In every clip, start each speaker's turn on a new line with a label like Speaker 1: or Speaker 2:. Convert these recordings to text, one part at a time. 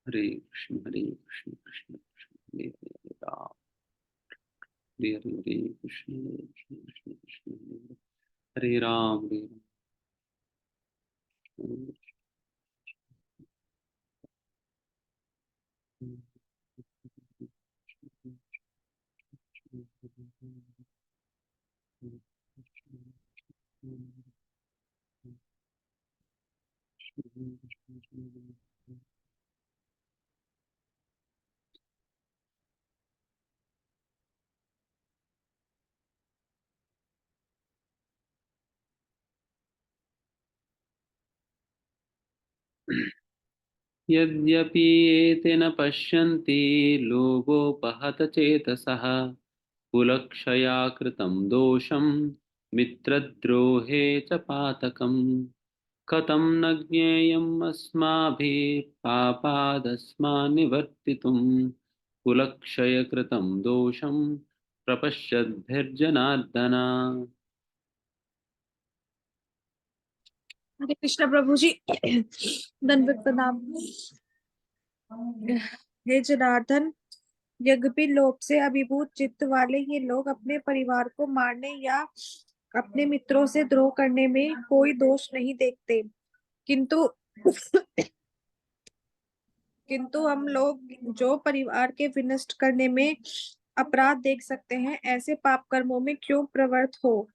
Speaker 1: हरे कृष्ण कृष्ण कृष्ण हरे हरे राम हरे हरे हरे कृष्ण कृष्ण कृष्ण हरे राम हरे राम यद्यपि एते न पश्यन्ति लोभोपहत चेतसः कुलक्षया कृतं दोषं मित्रद्रोहे च पातकम् कथं न ज्ञेयम् अस्माभिः पापादस्मान् निवर्तितुं कुलक्षयकृतं दोषं प्रपश्यद्भिर्जनार्दन।
Speaker 2: हरे कृष्ण प्रभु जी। दंडवत प्रणाम। हे जनार्दन, यज्ञपि लोभ से अभिभूत चित्त वाले ये लोग अपने परिवार को मारने या अपने मित्रों से द्रोह करने में कोई दोष नहीं देखते, किंतु किंतु हम लोग जो परिवार के विनष्ट करने में अपराध देख सकते हैं, ऐसे पाप कर्मों में क्यों प्रवृत्त हो।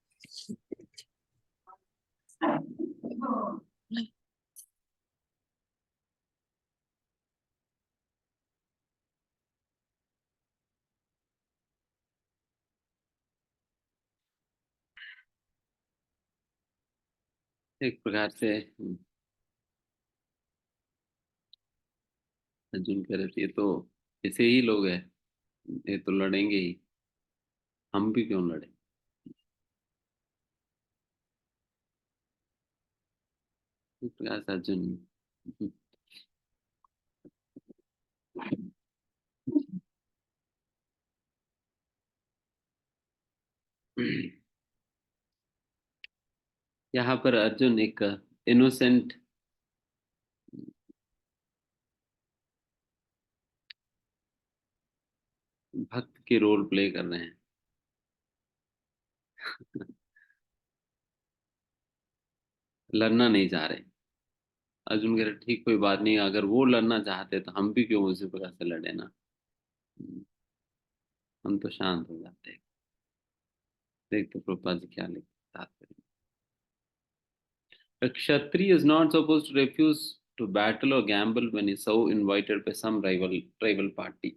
Speaker 1: एक प्रकार से अर्जुन कह रहे थे ये तो ऐसे ही लोग हैं, ये तो लड़ेंगे ही, हम भी क्यों लड़े। इस प्रकार से अर्जुन यहाँ पर अर्जुन एक इनोसेंट भक्त की रोल प्ले कर रहे हैं। लड़ना नहीं चाह रहे। अर्जुन कह रहे ठीक कोई बात नहीं, अगर वो लड़ना चाहते तो हम भी क्यों उसी प्रकार से लड़े ना। हम तो शांत हो जाते हैं। देखते प्रभुपाद जी क्या लिखते हैं। A Kshatriya is not supposed to refuse to battle or gamble when he's so invited by some rival party.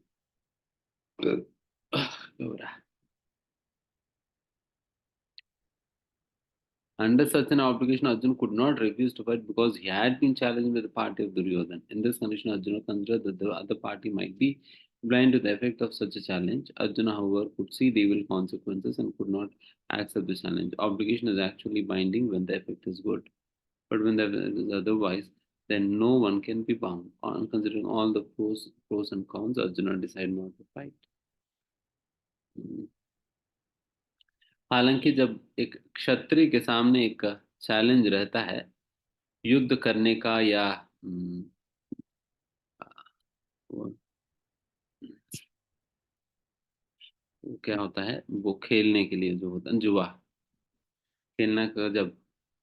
Speaker 1: Under such an obligation, Arjuna could not refuse to fight because he had been challenged by the party of Duryodhana. In this condition, Arjuna considered that the other party might be blind to the effect of such a challenge. Arjuna, however, could see the evil consequences and could not accept the challenge. Obligation is actually binding when the effect is good. But when that is otherwise, then no one can be bound. On considering all the pros and cons, Arjuna decided not to fight. हालांकि जब एक क्षत्रिय के सामने एक challenge रहता है युद्ध करने का या वो वो क्या होता है, वो खेलने के लिए जो होता है जुआ खेलना का, जब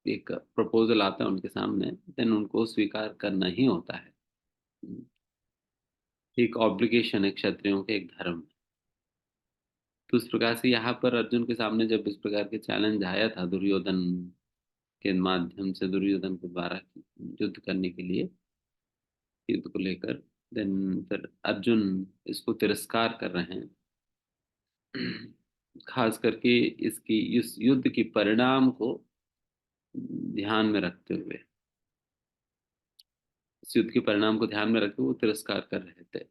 Speaker 1: एक प्रपोजल आता है उनके सामने, देन उनको स्वीकार करना ही होता है। एक ऑब्लिगेशन है क्षत्रियों के, एक धर्म। तो उस प्रकार से यहाँ पर अर्जुन के सामने जब इस प्रकार के चैलेंज आया था दुर्योधन के माध्यम से, दुर्योधन के द्वारा युद्ध करने के लिए, युद्ध को लेकर, देन फिर अर्जुन इसको तिरस्कार कर रहे हैं। खास करके इसकी इस युद्ध की परिणाम को ध्यान में रखते हुए, इस युद्ध के परिणाम को ध्यान में रखते हुए वो तिरस्कार कर रहे थे।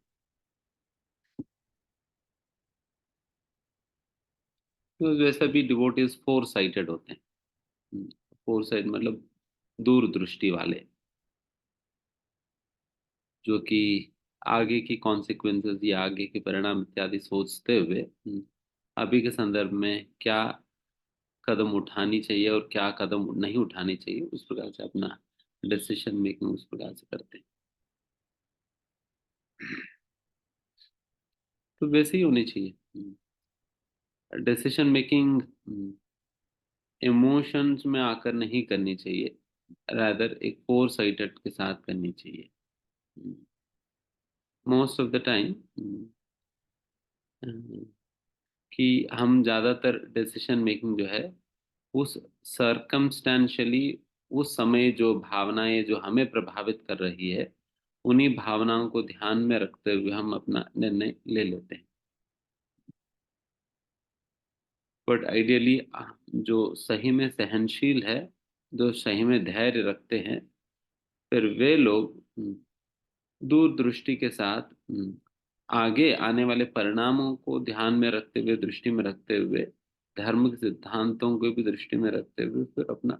Speaker 1: तो वैसे भी डिवोटीज फोर साइटेड होते हैं। फोर साइड मतलब दूरदृष्टि वाले, जो कि आगे की कॉन्सिक्वेंसेस या आगे के परिणाम इत्यादि सोचते हुए अभी के संदर्भ में क्या कदम उठानी चाहिए और क्या कदम नहीं उठानी चाहिए, उस प्रकार से अपना डिसीजन मेकिंग उस प्रकार से करते हैं। तो वैसे ही होनी चाहिए। डिसीजन मेकिंग इमोशंस में आकर नहीं करनी चाहिए, रादर एक फोर साइटेड के साथ करनी चाहिए। मोस्ट ऑफ द टाइम कि हम ज़्यादातर डिसीजन मेकिंग जो है उस सरकमस्टेंशियली, उस समय जो भावनाएं जो हमें प्रभावित कर रही है, उन्हीं भावनाओं को ध्यान में रखते हुए हम अपना निर्णय ले लेते हैं। बट आइडियली जो सही में सहनशील है, जो सही में धैर्य रखते हैं, फिर वे लोग दूरदृष्टि के साथ आगे आने वाले परिणामों को ध्यान में रखते हुए, दृष्टि में रखते हुए, धर्म के सिद्धांतों को भी दृष्टि में रखते हुए फिर अपना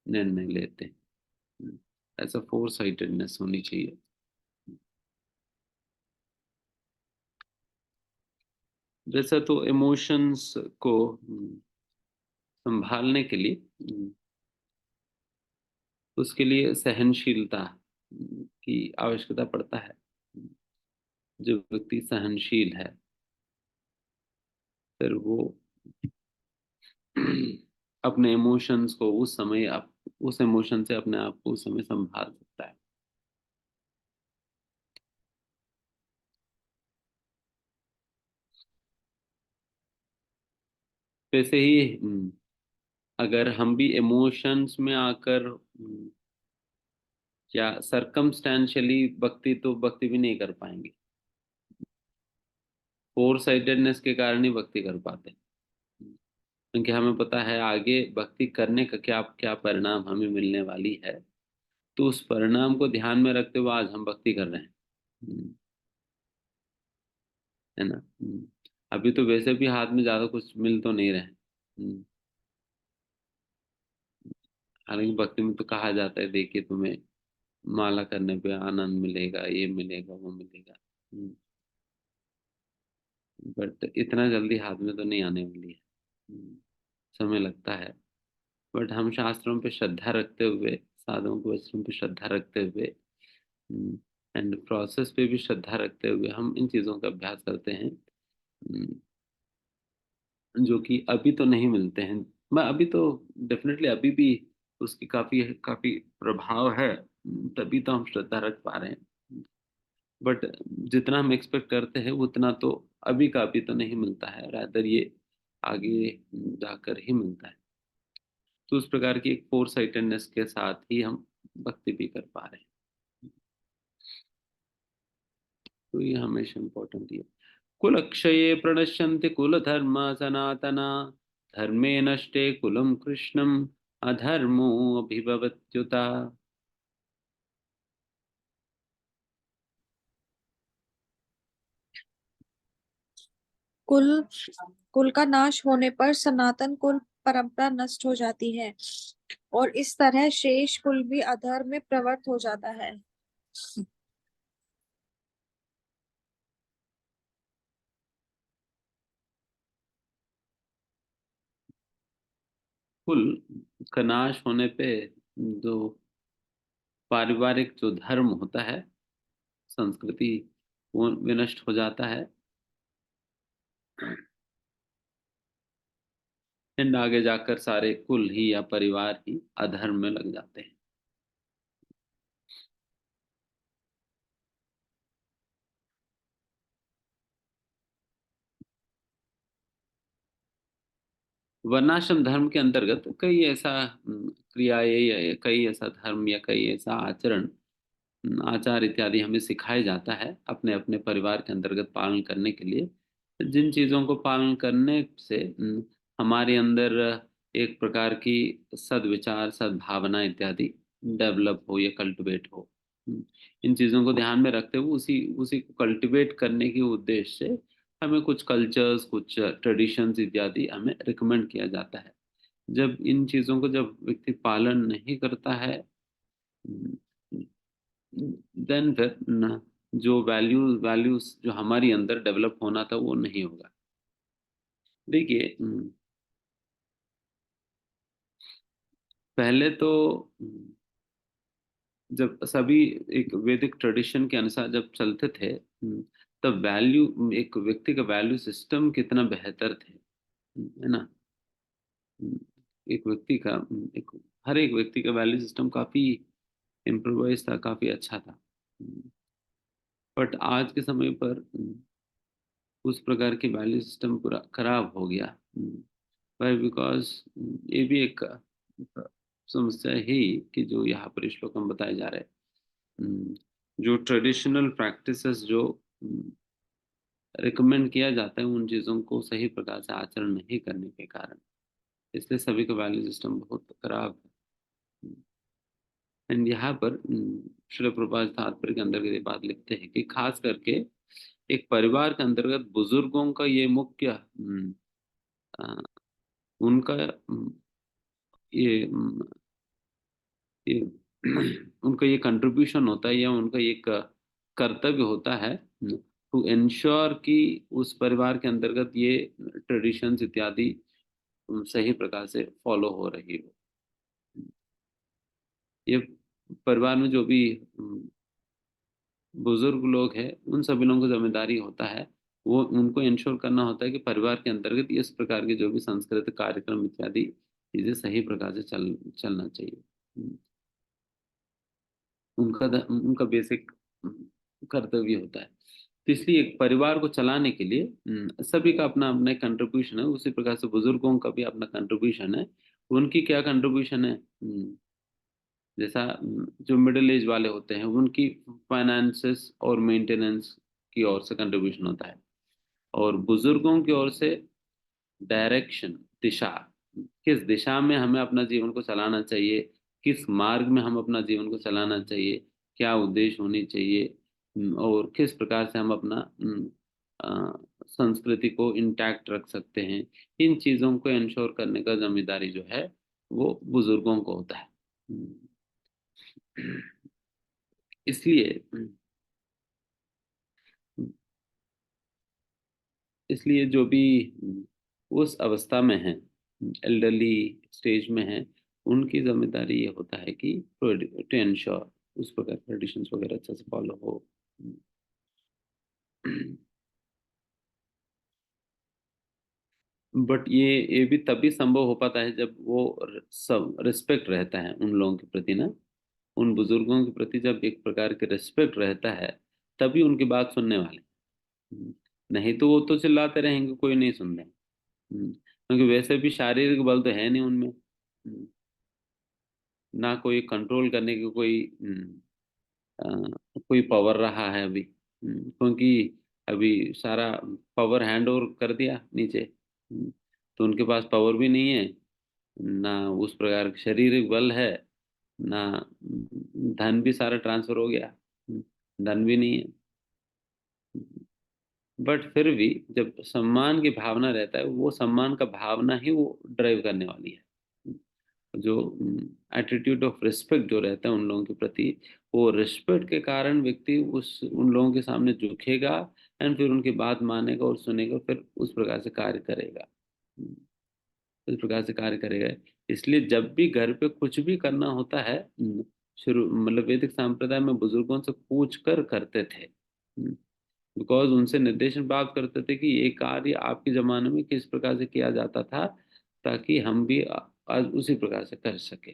Speaker 1: निर्णय लेते हैं। ऐसा फोर साइटेडनेस होनी चाहिए। वैसा तो इमोशंस को संभालने के लिए उसके लिए सहनशीलता की आवश्यकता पड़ता है। जो व्यक्ति सहनशील है, फिर वो अपने इमोशंस को उस समय उस इमोशन से अपने आप को उस समय संभाल सकता है। वैसे ही अगर हम भी इमोशंस में आकर या सरकमस्टेंशियली भक्ति भी नहीं कर पाएंगे। फोर साइटेडनेस के कारण ही भक्ति कर पाते हैं, क्योंकि हमें पता है आगे भक्ति करने का क्या क्या परिणाम हमें मिलने वाली है। तो उस परिणाम को ध्यान में रखते हुए आज हम भक्ति कर रहे हैं। है ना। अभी तो वैसे भी हाथ में ज्यादा कुछ मिल तो नहीं रहे। हालांकि भक्ति में तो कहा जाता है, देखिए तुम्हें माला करने पे आनंद मिलेगा, ये मिलेगा, वो मिलेगा। बट इतना जल्दी हाथ में तो नहीं आने वाली है। समय लगता है। बट हम शास्त्रों पे श्रद्धा रखते हुए, साधुओं के वचनों पे श्रद्धा रखते हुए एंड प्रोसेस पे भी श्रद्धा रखते हुए हम इन चीज़ों का अभ्यास करते हैं, हम्म, जो कि अभी तो नहीं मिलते हैं। मैं अभी तो डेफिनेटली अभी भी उसकी काफी काफी प्रभाव है, तभी तो हम श्रद्धा रख पा रहे हैं। बट जितना हम एक्सपेक्ट करते हैं उतना तो अभी का अभी तो नहीं मिलता है, रादर ये आगे जाकर ही मिलता है। तो उस प्रकार की एक फोर साइटेडनेस के साथ ही हम भक्ति भी कर पा रहे हैं। तो ये हमेशा इम्पोर्टेंट है। कुलक्षये प्रणश्यन्ति कुलधर्म सनातना, धर्मे नष्टे कुलं कृष्णम् अधर्मो अभिभवत्युता।
Speaker 2: कुल कुल का नाश होने पर सनातन कुल परंपरा नष्ट हो जाती है और इस तरह शेष कुल भी अधर्म में प्रवृत्त हो जाता है।
Speaker 1: कुल का नाश होने पे जो पारिवारिक जो धर्म होता है, संस्कृति, वो विनष्ट हो जाता है। एंड आगे जाकर सारे कुल ही या परिवार ही अधर्म में लग जाते हैं। वर्णाश्रम धर्म के अंतर्गत कई ऐसा क्रियाएं या कई ऐसा धर्म या कई ऐसा आचरण, आचार इत्यादि हमें सिखाया जाता है अपने अपने परिवार के अंतर्गत पालन करने के लिए, जिन चीजों को पालन करने से हमारे अंदर एक प्रकार की सद्विचार, सद्भावना इत्यादि डेवलप हो या कल्टिवेट हो। इन चीजों को ध्यान में रखते हुए उसी उसी को कल्टिवेट करने के उद्देश्य से हमें कुछ कल्चर्स, कुछ ट्रेडिशंस इत्यादि हमें रिकमेंड किया जाता है। जब इन चीजों को जब व्यक्ति पालन नहीं करता है, देन फिर जो वैल्यूज जो हमारी अंदर डेवलप होना था वो नहीं होगा। देखिए, पहले तो जब सभी एक वैदिक ट्रेडिशन के अनुसार जब चलते थे, तब वैल्यू, एक व्यक्ति का वैल्यू सिस्टम कितना बेहतर थे, है ना। हम्म, एक व्यक्ति का एक हर एक व्यक्ति का वैल्यू सिस्टम काफी इम्प्रोवाइज था, काफी अच्छा था। बट आज के समय पर उस प्रकार की वैल्यू सिस्टम पूरा खराब हो गया। वाई बिकॉज ये भी एक समस्या है कि जो यहाँ पर श्लोक हम बताए जा रहे हैं, जो ट्रेडिशनल प्रैक्टिसेस जो रिकमेंड किया जाता है, उन चीज़ों को सही प्रकार से आचरण नहीं करने के कारण, इसलिए सभी का वैल्यू सिस्टम बहुत खराब है। एंड यहाँ पर श्रील प्रभुपाद तात्पर्य के अंतर्गत ये बात लिखते हैं कि खास करके एक परिवार के अंतर्गत बुजुर्गों का ये मुख्य अ, उनका ये ये उनका ये कंट्रीब्यूशन होता है, या उनका एक कर्तव्य होता है टू इंश्योर कि उस परिवार के अंतर्गत ये ट्रेडिशंस इत्यादि सही प्रकार से फॉलो हो रही हो। ये परिवार में जो भी बुजुर्ग लोग हैं, उन सभी लोगों की जिम्मेदारी होता है, वो उनको इंश्योर करना होता है कि परिवार के अंतर्गत इस प्रकार के जो भी सांस्कृतिक कार्यक्रम इत्यादि चीजें सही प्रकार से चलना चाहिए। उनका बेसिक कर्तव्य होता है। तो इसलिए एक परिवार को चलाने के लिए सभी का अपना अपना कंट्रीब्यूशन है, उसी प्रकार से बुजुर्गों का भी अपना कंट्रीब्यूशन है। उनकी क्या कंट्रीब्यूशन है, जैसा जो मिडिल एज वाले होते हैं, उनकी फाइनेंसेस और मेंटेनेंस की ओर से कंट्रीब्यूशन होता है, और बुजुर्गों की ओर से डायरेक्शन, दिशा, किस दिशा में हमें अपना जीवन को चलाना चाहिए, किस मार्ग में हम अपना जीवन को चलाना चाहिए, क्या उद्देश्य होनी चाहिए, और किस प्रकार से हम अपना संस्कृति को इंटैक्ट रख सकते हैं, इन चीजों को इंश्योर करने का जिम्मेदारी जो है वो बुजुर्गों को होता है। इसलिए इसलिए जो भी उस अवस्था में है, एल्डरली स्टेज में है, उनकी जिम्मेदारी ये होता है कि टू इंश्योर उस प्रकार ट्रेडिशंस वगैरह अच्छे से फॉलो हो। बट ये भी तभी संभव हो पाता है जब वो सब रिस्पेक्ट रहता है उन लोगों के प्रति ना, उन बुजुर्गों के प्रति जब एक प्रकार के रिस्पेक्ट रहता है, तभी उनकी बात सुनने वाले। नहीं तो वो तो चिल्लाते रहेंगे, कोई नहीं सुन रहे। क्योंकि वैसे भी शारीरिक बल तो है नहीं उनमें, ना कोई कंट्रोल करने की कोई पावर रहा है अभी। क्योंकि अभी सारा पावर हैंड ओवर कर दिया नीचे। तो उनके पास पावर भी नहीं है, ना उस प्रकार का शारीरिक बल है, ना धन भी सारा ट्रांसफर हो गया। धन भी नहीं है। बट फिर भी जब सम्मान की भावना रहता है, वो सम्मान का भावना ही वो ड्राइव करने वाली है। जो एटीट्यूड ऑफ रिस्पेक्ट जो रहता है उन लोगों के प्रति, वो रिस्पेक्ट के कारण व्यक्ति उस उन लोगों के सामने झुकेगा, एंड फिर उनकी बात मानेगा और सुनेगा, फिर उस प्रकार से कार्य करेगा। उस प्रकार से कार्य करेगा। इसलिए जब भी घर पे कुछ भी करना होता है, शुरू मतलब वैदिक संप्रदाय में बुजुर्गों से पूछ कर करते थे, बिकॉज उनसे निर्देशन प्राप्त करते थे कि ये कार्य आपके जमाने में किस प्रकार से किया जाता था, ताकि हम भी आज उसी प्रकार से कर सके।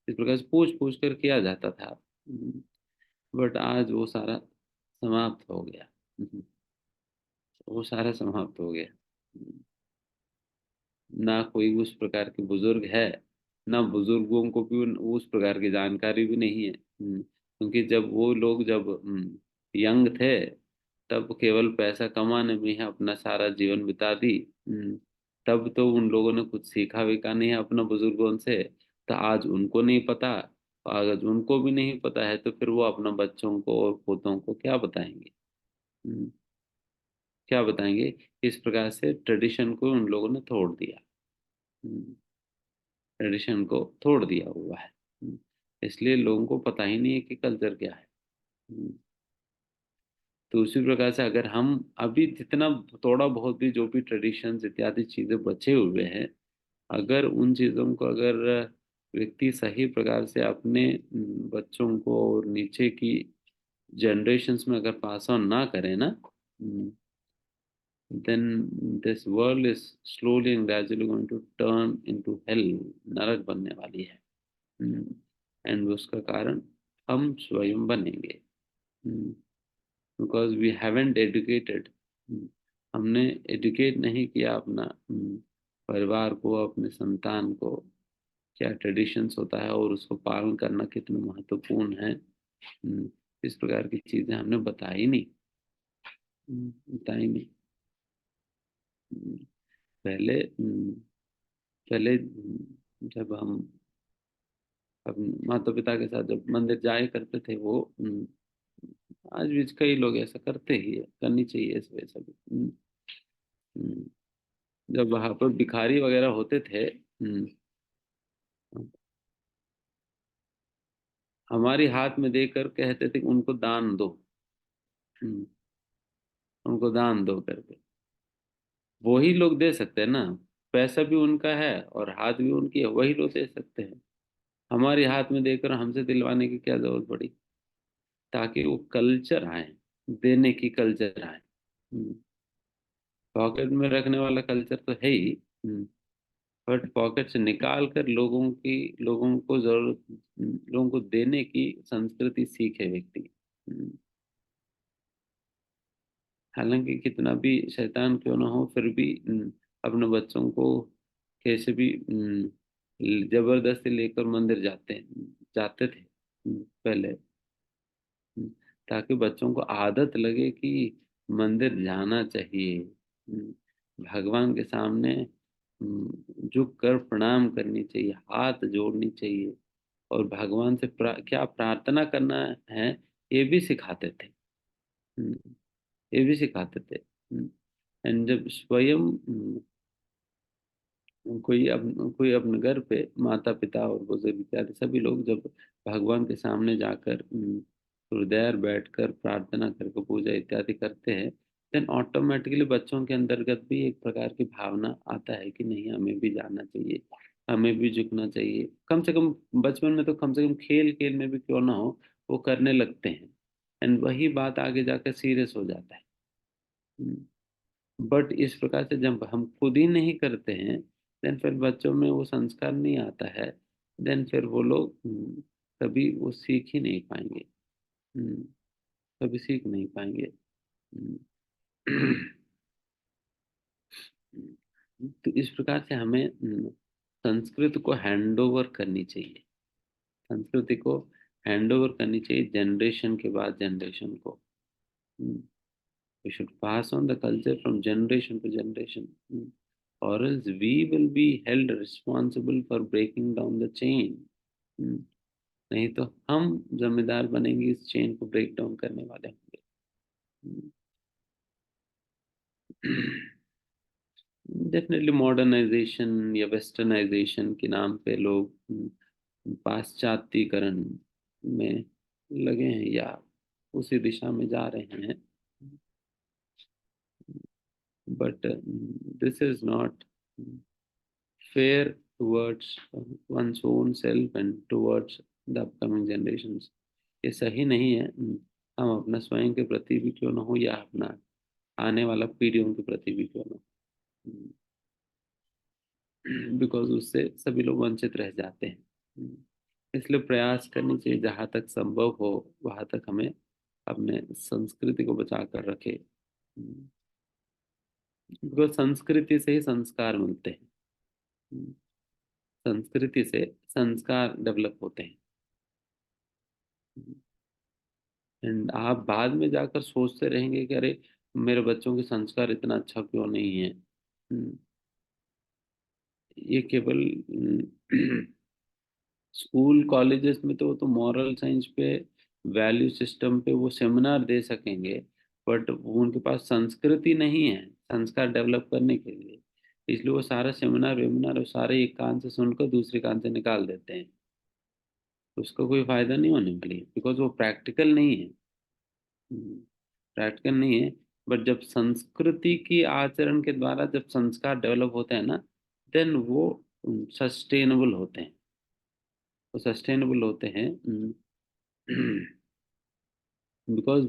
Speaker 1: इस प्रकार से पूछ पूछ कर किया जाता था। बट आज वो सारा समाप्त हो गया। वो सारा समाप्त हो गया। ना कोई उस प्रकार के बुजुर्ग है, ना बुजुर्गों को भी उस प्रकार की जानकारी भी नहीं है। क्योंकि जब वो लोग जब यंग थे, तब केवल पैसा कमाने में ही अपना सारा जीवन बिता दी। तब तो उन लोगों ने कुछ सीखा वीखा नहीं है अपना बुजुर्गों से। तो आज उनको नहीं पता, अगर उनको भी नहीं पता है, तो फिर वो अपना बच्चों को और पोतों को क्या बताएंगे। हम्म, क्या बताएंगे। इस प्रकार से ट्रेडिशन को उन लोगों ने तोड़ दिया। ट्रेडिशन को तोड़ दिया हुआ है। इसलिए लोगों को पता ही नहीं है कि कल्चर क्या है। हम्म, तो उसी प्रकार से अगर हम अभी जितना थोड़ा बहुत भी जो भी ट्रेडिशंस इत्यादि चीजें बचे हुए हैं, अगर उन चीजों को अगर व्यक्ति सही प्रकार से अपने बच्चों को और नीचे की जनरेशन्स में अगर पास ऑन ना करे ना, then this world is slowly and gradually going to turn into hell, नरक बनने वाली है। एंड उसका कारण हम स्वयं बनेंगे, बिकॉज वी हैवेंट एजुकेटेड। हमने एजुकेट नहीं किया अपना परिवार को, अपने संतान को, क्या ट्रेडिशंस होता है और उसको पालन करना कितना महत्वपूर्ण है। इस प्रकार की चीजें हमने बताई नहीं, बताई नहीं। पहले पहले जब हम अपने माता पिता के साथ जब मंदिर जाया करते थे, वो आज भी कई लोग ऐसा करते ही है, करनी चाहिए ऐसे वैसा भी। हम्म, जब वहां पर भिखारी वगैरह होते थे, हमारी हाथ में देकर कहते थे कि उनको दान दो, हम्म, उनको दान दो करके। वही लोग दे सकते हैं ना, पैसा भी उनका है और हाथ भी उनकी है, वही लोग दे सकते हैं। हमारे हाथ में देकर हमसे दिलवाने की क्या जरूरत पड़ी, ताकि वो कल्चर आए, देने की कल्चर आए। पॉकेट में रखने वाला कल्चर तो है ही, बट पॉकेट से निकाल कर लोगों को जरूरत, लोगों को देने की संस्कृति सीखे व्यक्ति। हम्म, हालांकि कितना भी शैतान क्यों ना हो, फिर भी अपने बच्चों को कैसे भी जबरदस्ती लेकर मंदिर जाते थे पहले, ताकि बच्चों को आदत लगे कि मंदिर जाना चाहिए, भगवान के सामने झुक कर प्रणाम करनी चाहिए, हाथ जोड़नी चाहिए, और भगवान से क्या प्रार्थना करना है ये भी सिखाते थे। हम्म, ये भी सिखाते थे। एंड जब स्वयं कोई अपने घर पे माता पिता और बुजुर्ग इत्यादि सभी लोग जब भगवान के सामने जाकर हृदय बैठकर प्रार्थना करके पूजा इत्यादि करते हैं, देन ऑटोमेटिकली बच्चों के अंतर्गत भी एक प्रकार की भावना आता है कि नहीं, हमें भी जाना चाहिए, हमें भी झुकना चाहिए। कम से कम बचपन में तो कम से कम खेल खेल में भी क्यों ना हो, वो करने लगते हैं। एंड वही बात आगे जाकर सीरियस हो जाता है। बट इस प्रकार से जब हम खुद ही नहीं करते हैं, देन फिर बच्चों में वो संस्कार नहीं आता है, देन फिर वो लोग कभी वो सीख ही नहीं पाएंगे। हम्म, कभी सीख नहीं पाएंगे। हम्म, तो इस प्रकार से हमें संस्कृत को हैंड ओवर करनी चाहिए, संस्कृति को हैंड ओवर करनी चाहिए जनरेशन के बाद जनरेशन को। We should pass on the culture from generation to generation, or else we will be held responsible for breaking down the chain. नहीं तो हम जिम्मेदार बनेंगे इस चेन को ब्रेक डाउन करने वाले होंगे। डेफिनेटली मॉडर्नाइजेशन या वेस्टर्नाइजेशन के नाम पे लोग पाश्चात्यकरण में लगे हैं या उसी दिशा में जा रहे हैं, but this is not fair towards one's own self and towards the upcoming generations। ये सही नहीं है। हम अपना स्वयं के प्रति भी क्यों ना हो या अपना आने वाला पीढ़ियों के प्रति भी क्यों ना हो, बिकॉज उससे सभी लोग वंचित रह जाते हैं। इसलिए प्रयास करनी चाहिए जहाँ तक संभव हो, वहाँ तक हमें अपने संस्कृति को बचा कर रखे, बिकॉज संस्कृति से ही संस्कार मिलते हैं, संस्कृति से संस्कार डेवलप होते हैं। एंड आप बाद में जाकर सोचते रहेंगे कि अरे मेरे बच्चों के संस्कार इतना अच्छा क्यों नहीं है। ये केवल स्कूल कॉलेजेस में तो मॉरल साइंस पे, वैल्यू सिस्टम पे वो सेमिनार दे सकेंगे, बट उनके पास संस्कृति नहीं है संस्कार डेवलप करने के लिए। इसलिए वो सारा सेमिनार वेमिनार वो सारे एक कान से सुनकर दूसरे कान से निकाल देते हैं, तो उसका कोई फायदा नहीं होने वाली है, बिकॉज वो प्रैक्टिकल नहीं है, प्रैक्टिकल नहीं है। बट जब संस्कृति की आचरण के द्वारा जब संस्कार डेवलप होते हैं ना, देन वो सस्टेनेबल होते हैं। वो सस्टेनेबल होते हैं बिकॉज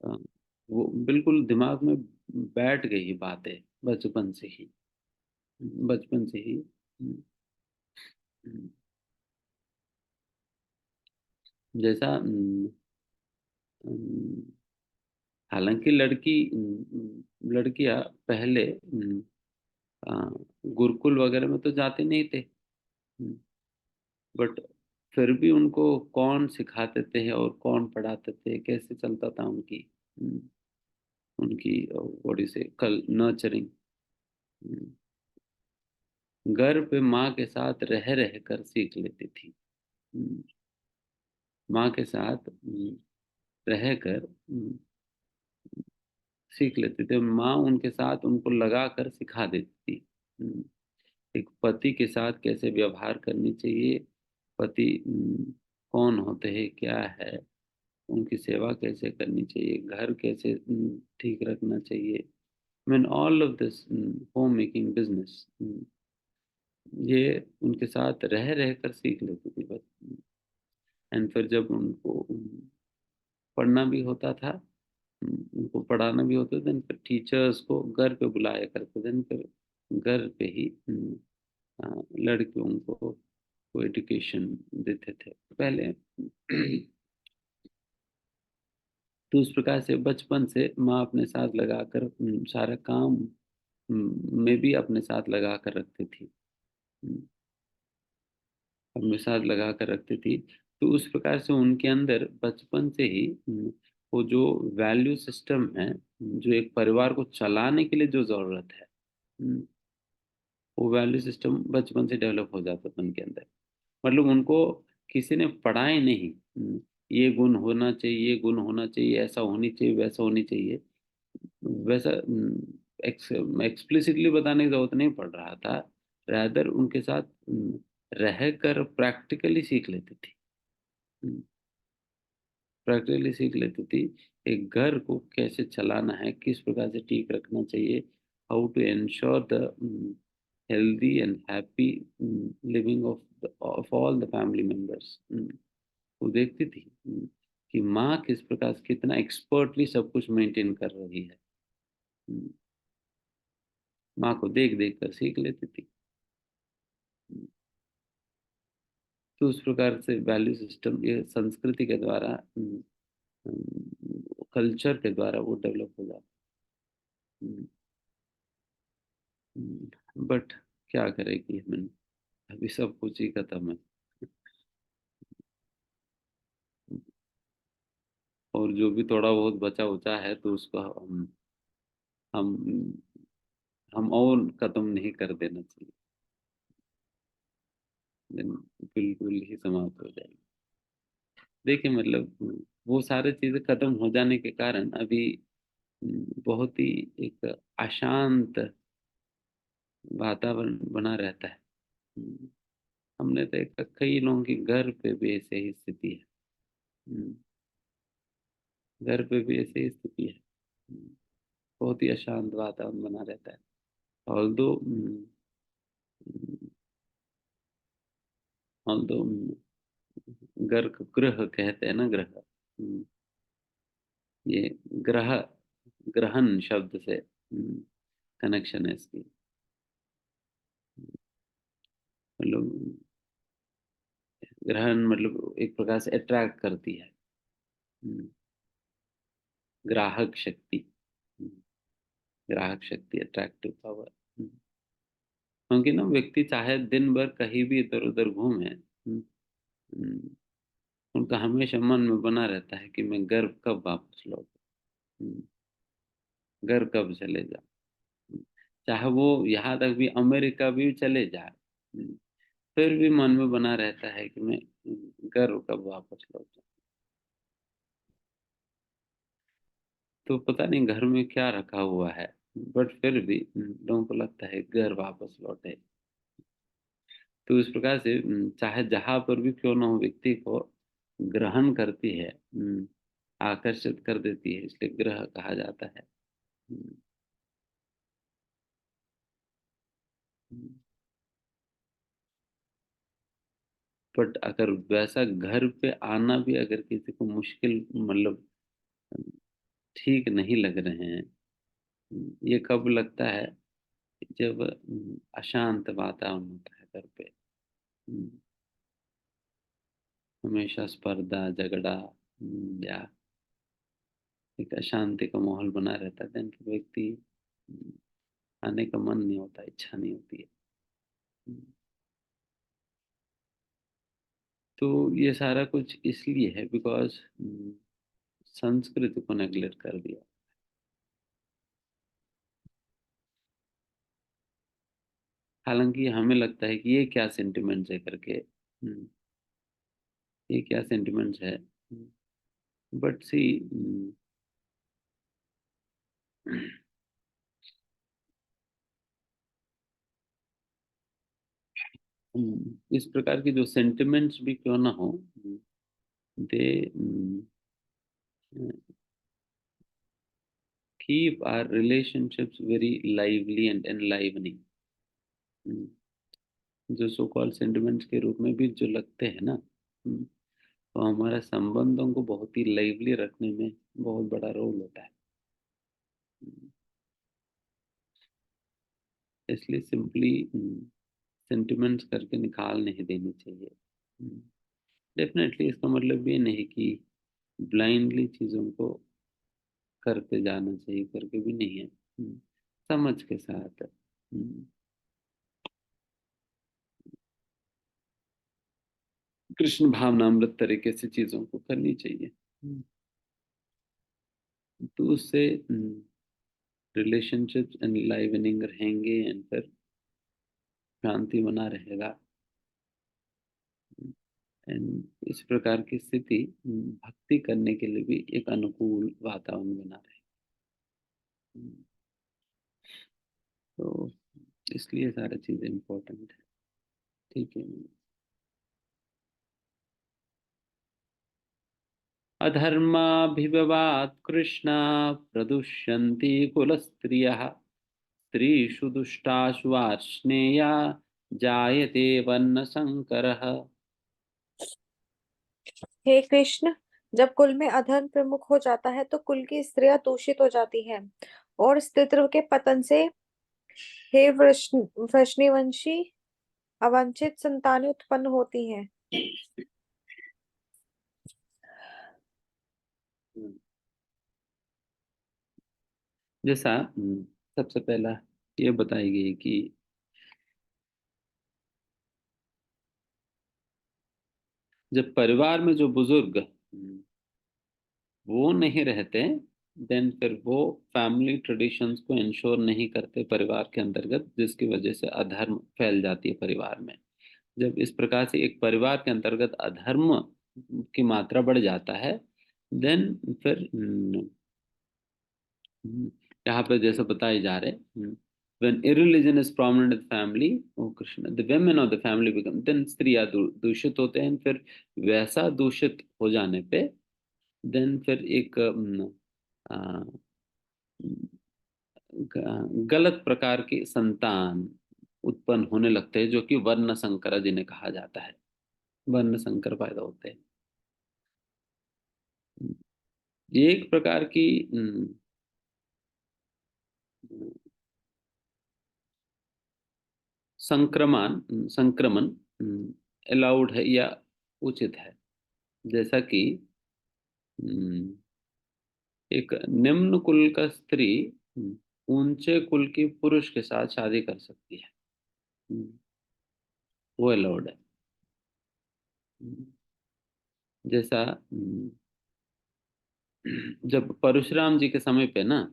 Speaker 1: अ, वो बिल्कुल दिमाग में बैठ गई बातें बचपन से ही, बचपन से ही। हम्म, हम्म, जैसा हम्म, हालांकि लड़कियां पहले गुरुकुल वगैरह में तो जाते नहीं थे, बट फिर भी उनको कौन सिखाते थे और कौन पढ़ाते थे, कैसे चलता था उनकी हम्म, उनकी बॉडी से कल नर्चरिंग। घर पे माँ के साथ रह रह कर सीख लेती थी। हम्म, माँ के साथ रह कर सीख लेते थे, माँ उनके साथ उनको लगा कर सिखा देती थी। एक पति के साथ कैसे व्यवहार करनी चाहिए, पति कौन होते हैं, क्या है, उनकी सेवा कैसे करनी चाहिए, घर कैसे ठीक रखना चाहिए। Mean all of this home making business, ये उनके साथ रह रह कर सीख लेती थी बस। एंड फिर जब उनको पढ़ना भी होता था, उनको पढ़ाना भी होता था, then फिर टीचर्स को घर पे बुलाया करते थे, then फिर घर पे ही लड़कियों को एजुकेशन देते थे पहले। तो उस प्रकार से बचपन से माँ अपने साथ लगाकर सारा काम में भी अपने साथ लगा कर रखती थी, हम्म, अपने साथ लगा कर रखती थी। तो उस प्रकार से उनके अंदर बचपन से ही वो जो वैल्यू सिस्टम है, जो एक परिवार को चलाने के लिए जो जरूरत है, हम्म, वो वैल्यू सिस्टम बचपन से डेवलप हो जाता था उनके अंदर। मतलब उनको किसी ने पढ़ाए नहीं, ये गुण होना चाहिए, ये गुण होना चाहिए, ऐसा होनी चाहिए, वैसा होनी चाहिए, वैसा एक्सप्लिसिटली बताने की जरूरत नहीं पड़ रहा था। रैदर उनके साथ रह कर प्रैक्टिकली सीख लेती थी, प्रैक्टिकली सीख लेती थी। एक घर को कैसे चलाना है, किस प्रकार से ठीक रखना चाहिए, how to ensure the healthy and happy living of all the family members. वो देखती थी कि माँ किस प्रकार से कितना एक्सपर्टली सब कुछ मेंटेन कर रही है। हम्म, माँ को देख देख कर सीख लेती थी। तो उस प्रकार से वैल्यू सिस्टम ये संस्कृति के द्वारा, कल्चर के द्वारा वो डेवलप हो जाता है। बट क्या करेगी हमें, अभी सब कुछ ही खत्म है। और जो भी थोड़ा बहुत बचा उचा है तो उसको हम हम और खत्म नहीं कर देना चाहिए, then बिल्कुल ही समाप्त हो जाएगी। देखिए मतलब वो सारी चीजें खत्म हो जाने के कारण अभी बहुत ही एक अशांत वातावरण बना रहता है। हम्म, हमने देखा कई लोगों की घर पे भी ऐसे ही स्थिति है। घर पे भी ऐसे ही स्थिति है। बहुत ही अशांत वातावरण बना रहता है। ऑल्दो ऑल्दो घर को गृह कहते हैं ना, ग्रह, ये ग्रह, ग्रहण शब्द से कनेक्शन है इसकी। मतलब ग्रहण मतलब एक प्रकार से अट्रैक्ट करती है, हम्म, ग्राहक शक्ति, हम्म, ग्राहक शक्ति, अट्रैक्टिव पावर। क्योंकि ना व्यक्ति चाहे दिन भर कहीं भी इधर उधर घूमे, उनका हमेशा मन में बना रहता है कि मैं घर कब वापस लौटूं, घर कब चले जाऊं। चाहे वो यहाँ तक भी अमेरिका भी चले जाए, फिर भी मन में बना रहता है कि मैं घर कब वापस लौटूं। तो पता नहीं घर में क्या रखा हुआ है, बट फिर भी लोगों को लगता है घर वापस लौटे। तो इस प्रकार से चाहे जहां पर भी क्यों ना हो, व्यक्ति को ग्रहण करती है, आकर्षित कर देती है, इसलिए ग्रह कहा जाता है। हम्म, हम्म, बट अगर वैसा घर पे आना भी अगर किसी को मुश्किल, मतलब ठीक नहीं लग रहे हैं, ये कब लगता है? जब अशांत वातावरण होता है घर पे, हम्म, हमेशा स्पर्धा झगड़ा, या एक अशांति का माहौल बना रहता है, देन फिर व्यक्ति आने का मन नहीं होता, इच्छा नहीं होती है। हम्म, तो ये सारा कुछ इसलिए है बिकॉज संस्कृति को नेग्लेक्ट कर दिया। हालांकि हमें लगता है कि ये क्या सेंटिमेंट्स है करके, ये क्या सेंटिमेंट्स है, बट सी, इस प्रकार की जो सेंटिमेंट्स भी क्यों ना हो, दे keep our relationships very lively and enlivening। जो सो कॉल सेंटिमेंट्स के रूप में भी जो लगते हैं ना, तो हमारे संबंधों को बहुत ही लाइवली रखने में बहुत बड़ा रोल होता है। इसलिए सिंपली सेंटिमेंट्स करके निकाल नहीं देनी चाहिए। डेफिनेटली इसका मतलब ये नहीं कि ब्लाइंडली चीज़ों को करते जाना चाहिए, करके भी नहीं है। समझ के साथ, कृष्ण भावनामृत तरीके से चीज़ों को करनी चाहिए। तो उससे रिलेशनशिप्स एनलाइवनिंग रहेंगे एंड फिर शांति बना रहेगा। एंड इस प्रकार की स्थिति भक्ति करने के लिए भी एक अनुकूल वातावरण बना रहे। तो इसलिए सारी चीजें इम्पोर्टेंट है। ठीक है। अधर्माभिभवात् कृष्णा प्रदुष्यन्ति कुलस्त्रियः स्त्रीषु दुष्टाशु वार्ष्णेया जायते वर्णशंकरः।
Speaker 2: हे कृष्ण, जब कुल में अधर्म प्रमुख हो जाता है तो कुल की स्त्रियां दूषित हो जाती हैं और स्त्रीत्व के पतन से हे वृष्णिवंशी अवांछित संतानें उत्पन्न होती हैं।
Speaker 1: जैसा सबसे पहला ये बताई गई कि जब परिवार में जो बुजुर्ग वो नहीं रहते, देन फिर वो फैमिली ट्रेडिशंस को इंश्योर नहीं करते परिवार के अंतर्गत, जिसकी वजह से अधर्म फैल जाती है परिवार में। जब इस प्रकार से एक परिवार के अंतर्गत अधर्म की मात्रा बढ़ जाता है, देन फिर यहाँ पे जैसे बताए जा रहे, when irreligion is prominent in the family, oh Krishna, the women of the family become, then स्त्रियां दूषित होते हैं। फिर वैसा दूषित हो जाने पे देन फिर एक आ, गलत प्रकार की संतान उत्पन्न होने लगते हैं, जो कि वर्ण संकर जिन्हें कहा जाता है। वर्ण संकर पैदा होते हैं। ये एक प्रकार की संक्रमण संक्रमण अलाउड है या उचित है। जैसा कि हम्म, एक निम्न कुल का स्त्री ऊंचे कुल की पुरुष के साथ शादी कर सकती है, हम्म, वो अलाउड है। हम्म, जैसा जब परशुराम जी के समय पे ना,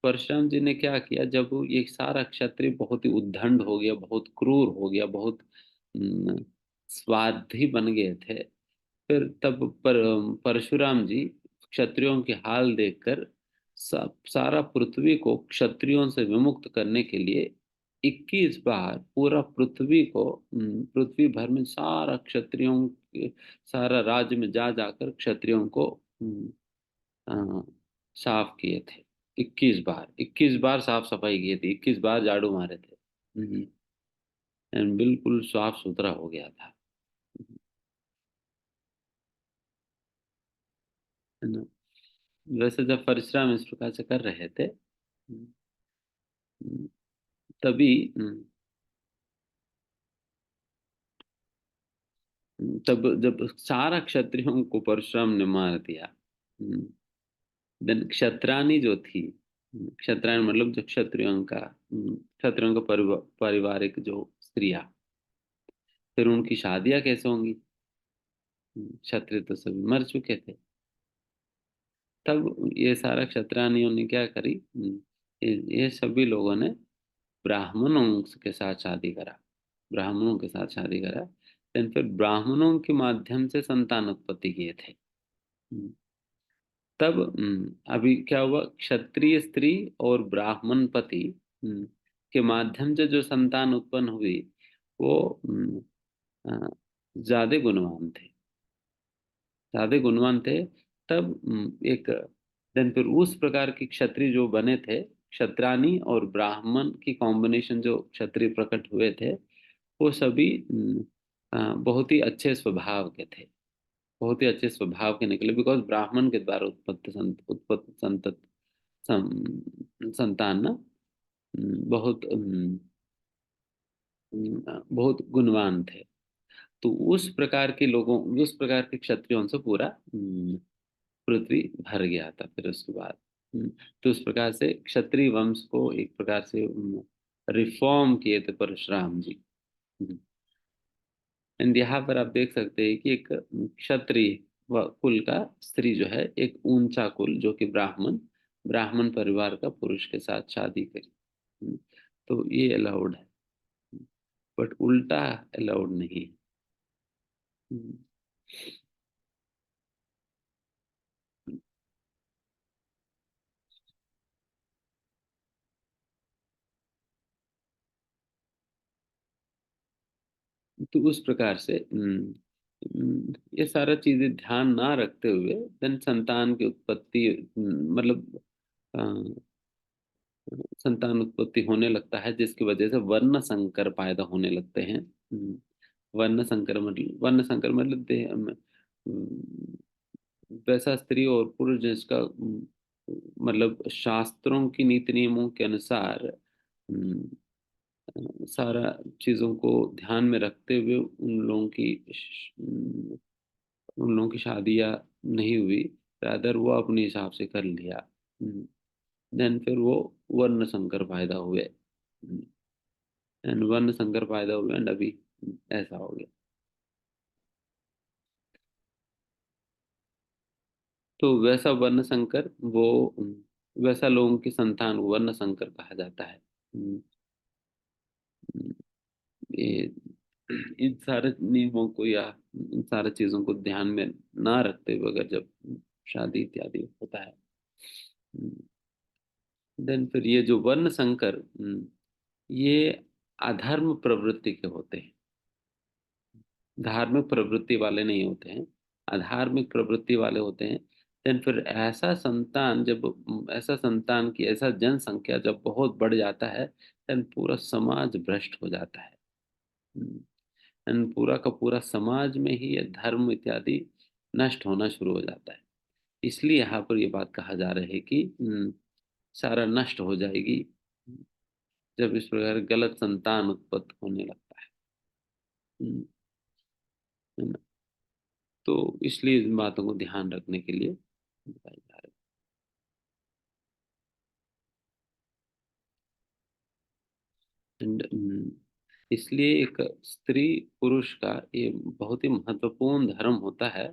Speaker 1: परशुराम जी ने क्या किया, जब वो ये सारा क्षत्रिय बहुत ही उद्दंड हो गया, बहुत क्रूर हो गया, बहुत स्वार्थी बन गए थे, फिर तब परशुराम जी क्षत्रियों के हाल देखकर सब सारा पृथ्वी को क्षत्रियों से विमुक्त करने के लिए 21 बार पूरा पृथ्वी को पृथ्वी भर में सारा क्षत्रियों सारा राज्य में जा जाकर क्षत्रियों को अ, साफ किए थे। 21 बार, 21 बार साफ सफाई की थी, 21 बार झाड़ू मारे थे। एंड बिल्कुल साफ सुथरा हो गया था, है ना। वैसे जब परशुराम इस प्रकार से कर रहे थे, तभी तब जब सारा क्षत्रियों को परशुराम ने मार दिया, देन क्षत्रानी जो थी, क्षत्राणी मतलब जो क्षत्रियों का, क्षत्रियों का पारिवारिक जो स्त्रियां, फिर उनकी शादियां कैसे होंगी? क्षत्रिय तो सभी मर चुके थे। तब ये सारा क्षत्रानियों ने क्या करी, ये सभी लोगों ने ब्राह्मणों के साथ शादी करा, ब्राह्मणों के साथ शादी करा। देन फिर ब्राह्मणों के माध्यम से संतान उत्पत्ति किए थे। हम्म, तब अभी क्या हुआ, क्षत्रिय स्त्री और ब्राह्मण पति के माध्यम से जो संतान उत्पन्न हुई, वो अ, ज्यादा गुणवान थे, ज्यादा गुणवान थे। तब एक देन फिर उस प्रकार के क्षत्रिय जो बने थे, क्षत्रानी और ब्राह्मण की कॉम्बिनेशन जो क्षत्रिय प्रकट हुए थे, वो सभी बहुत ही अच्छे स्वभाव के थे, बहुत ही अच्छे स्वभाव के निकले, बिकॉज ब्राह्मण के द्वारा उत्पत्त संतान ना बहुत बहुत गुणवान थे। तो उस प्रकार के लोगों, उस प्रकार के क्षत्रियों से पूरा पृथ्वी भर गया था फिर उसके बाद। तो उस प्रकार से क्षत्रिय वंश को एक प्रकार से रिफॉर्म किए थे परशुराम जी। एंड यहाँ पर आप देख सकते हैं कि एक क्षत्रिय कुल का स्त्री जो है, एक ऊंचा कुल जो कि ब्राह्मण, ब्राह्मण परिवार का पुरुष के साथ शादी करी, तो ये अलाउड है, बट उल्टा अलाउड नहीं है। हम्म, तो उस प्रकार से ये सारा चीजें ध्यान ना रखते हुए देन संतान की उत्पत्ति, मतलब अ, संतान उत्पत्ति होने लगता है, जिसकी वजह से वर्ण संकर पैदा होने लगते हैं। वर्ण संकर मतलब वैसा स्त्री और पुरुष जिसका मतलब शास्त्रों की नीति नियमों के अनुसार सारा चीजों को ध्यान में रखते हुए उन लोगों की शादियां नहीं हुई, रादर वो अपने हिसाब से कर लिया, देन फिर वो वर्ण संकर पैदा हुए, एंड वर्ण संकर पैदा हुए एंड अभी ऐसा हो गया। तो वैसा वर्ण संकर वो वैसा लोगों की संतान को वर्ण संकर कहा जाता है। हम्म, ये इन सारे नियमों को या इन सारे चीजों को ध्यान में ना रखते हुए अगर जब शादी इत्यादि होता है, देन फिर ये जो वर्ण संकर ये अधर्म प्रवृत्ति के होते हैं, धार्मिक प्रवृत्ति वाले नहीं होते हैं, अधार्मिक प्रवृत्ति वाले होते हैं। देन फिर ऐसा संतान की ऐसा जनसंख्या जब बहुत बढ़ जाता है, देन पूरा समाज भ्रष्ट हो जाता है। एंड पूरा का पूरा समाज में ही ये धर्म इत्यादि नष्ट होना शुरू हो जाता है। इसलिए यहाँ पर ये बात कहा जा रहा है कि सारा नष्ट हो जाएगी जब इस प्रकार गलत संतान उत्पन्न होने लगता है। हम्म, है ना। तो इसलिए इन बातों को ध्यान रखने के लिए बताया जा रहा है। एंड इसलिए एक स्त्री पुरुष का ये बहुत ही महत्वपूर्ण धर्म होता है,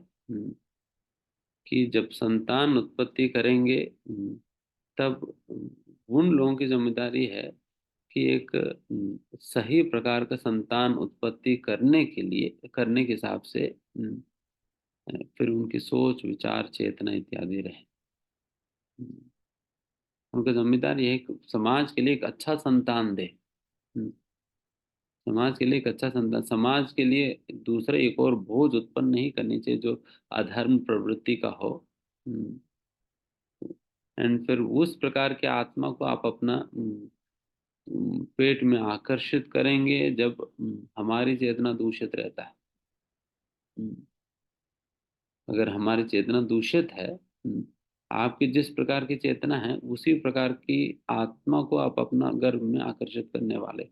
Speaker 1: कि जब संतान उत्पत्ति करेंगे, तब उन लोगों की जिम्मेदारी है कि एक सही प्रकार का संतान उत्पत्ति करने के लिए, करने के हिसाब से फिर उनकी सोच विचार चेतना इत्यादि रहे। हम्म, उनका जिम्मेदारी है कि समाज के लिए एक अच्छा संतान दे। हम्म, समाज के लिए एक अच्छा संतान, समाज के लिए दूसरे एक और बोझ उत्पन्न नहीं करनी चाहिए जो अधर्म प्रवृत्ति का हो। एंड फिर उस प्रकार के आत्मा को आप अपना पेट में आकर्षित करेंगे जब हमारी चेतना दूषित रहता है। हम्म, अगर हमारी चेतना दूषित है, आपकी जिस प्रकार की चेतना है उसी प्रकार की आत्मा को आप अपना गर्भ में आकर्षित करने वाले।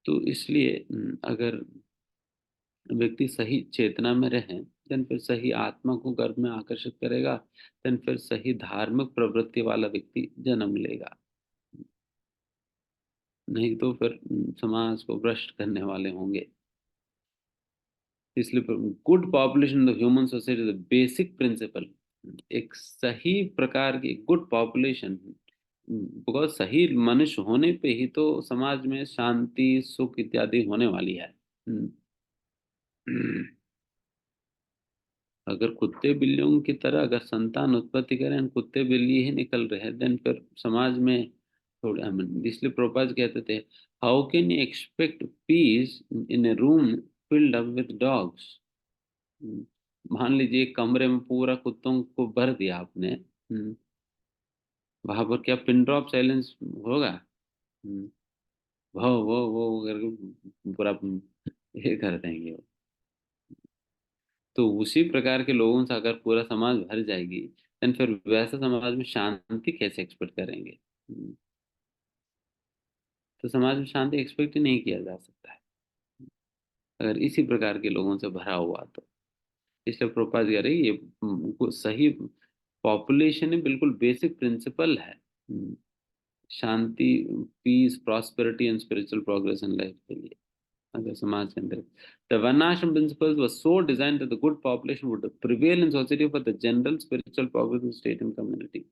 Speaker 1: तो इसलिए अगर व्यक्ति सही चेतना में रहे, देन फिर सही आत्मा को गर्भ में आकर्षित करेगा, देन फिर सही धार्मिक प्रवृत्ति वाला व्यक्ति जन्म लेगा। नहीं तो फिर समाज को भ्रष्ट करने वाले होंगे। इसलिए good population the human society basic principle. एक सही प्रकार की गुड पॉपुलेशन, बिकॉज सही मनुष्य होने पे ही तो समाज में शांति सुख इत्यादि होने वाली है। हम्म, अगर कुत्ते बिल्लियों की तरह अगर संतान उत्पत्ति करें and कुत्ते बिल्ली ही निकल रहे हैं, देन फिर समाज में थोड़ा इसलिए प्रोपाज कहते थे, how can you expect peace in a room filled up with dogs. मान लीजिए एक कमरे में पूरा कुत्तों को भर दिया आपने, वहां पर क्या पिन ड्रॉप साइलेंस होगा? हम्म, वो करके पूरा ये कर देंगे वो। तो उसी प्रकार के लोगों से अगर पूरा समाज भर जाएगी, देन फिर वैसा समाज में शांति कैसे एक्सपेक्ट करेंगे? तो समाज में शांति एक्सपेक्ट ही नहीं किया जा सकता है अगर इसी प्रकार के लोगों से भरा हुआ तो। इसलिए प्रोपाज कह रही ये सही पॉपुलेशन ही बिल्कुल बेसिक प्रिंसिपल है। शांति, peace, prosperity and spiritual progress in life के लिए अगर समाज के अंदर the varnashram principles were so design that the good population would prevail in society for the general spiritual progress in state and community.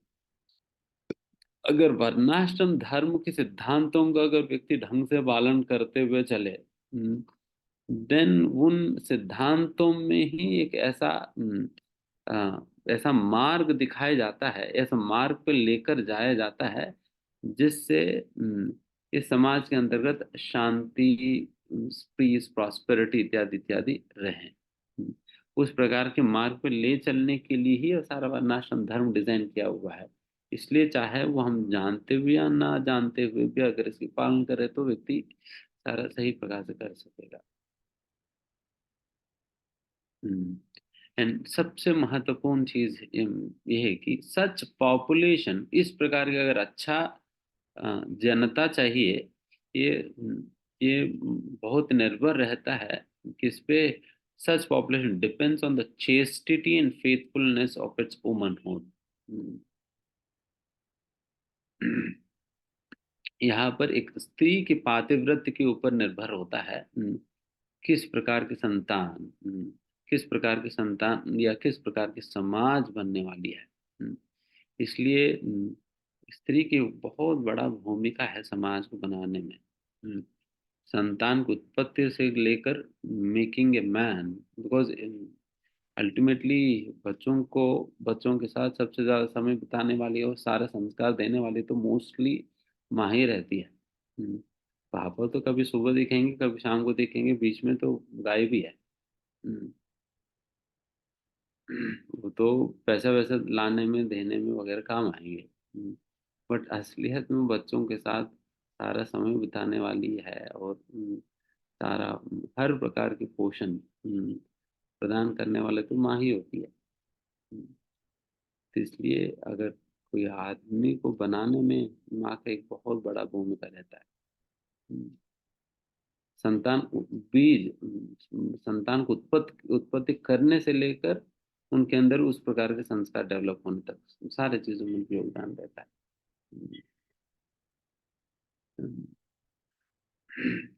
Speaker 1: अगर वर्णाश्रम धर्म के सिद्धांतों का अगर व्यक्ति ढंग से पालन करते हुए चले, देन उन सिद्धांतों में ही एक ऐसा मार्ग दिखाया जाता है, ऐसा मार्ग पे लेकर जाया जाता है जिससे इस समाज के अंतर्गत शांति, पीस, प्रॉस्पेरिटी इत्यादि इत्यादि रहे। उस प्रकार के मार्ग पे ले चलने के लिए ही ये सारा वर्णाश्रम धर्म डिजाइन किया हुआ है। इसलिए चाहे वो हम जानते हुए या ना जानते हुए भी अगर इसकी पालन करे तो व्यक्ति सारा सही प्रकार से कर सकेगा। एंड सबसे महत्वपूर्ण चीज ये है कि सच पॉपुलेशन, इस प्रकार का अगर अच्छा जनता चाहिए, ये ये बहुत निर्भर रहता है किस पे? Such population depends on the chastity and faithfulness of its womanhood. यहाँ पर एक स्त्री की पातिव्रत्य के ऊपर निर्भर होता है किस प्रकार की संतान, किस प्रकार की संतान या किस प्रकार की समाज बनने वाली है। इसलिए स्त्री की बहुत बड़ा भूमिका है समाज को बनाने में। संतान की उत्पत्ति से लेकर making a man, because ultimately बच्चों के साथ सबसे ज्यादा समय बिताने वाली और सारे संस्कार देने वाली तो मोस्टली माँ ही रहती है। पापा तो कभी सुबह दिखेंगे कभी शाम को दिखेंगे, बीच में तो गायब ही है। हम्म, वो तो पैसा वैसा लाने में देने में वगैरह काम आएंगे, बट असलियत में बच्चों के साथ सारा समय बिताने वाली है और सारा हर प्रकार के पोषण प्रदान करने वाले तो माँ ही होती है। तो इसलिए अगर कोई आदमी को बनाने में माँ का एक बहुत बड़ा भूमिका रहता है। हम्म, संतान बीज संतान को उत्पत्ति करने से लेकर उनके अंदर उस प्रकार के संस्कार डेवलप होने तक सारे चीजों में उनका योगदान रहता है। हम्म,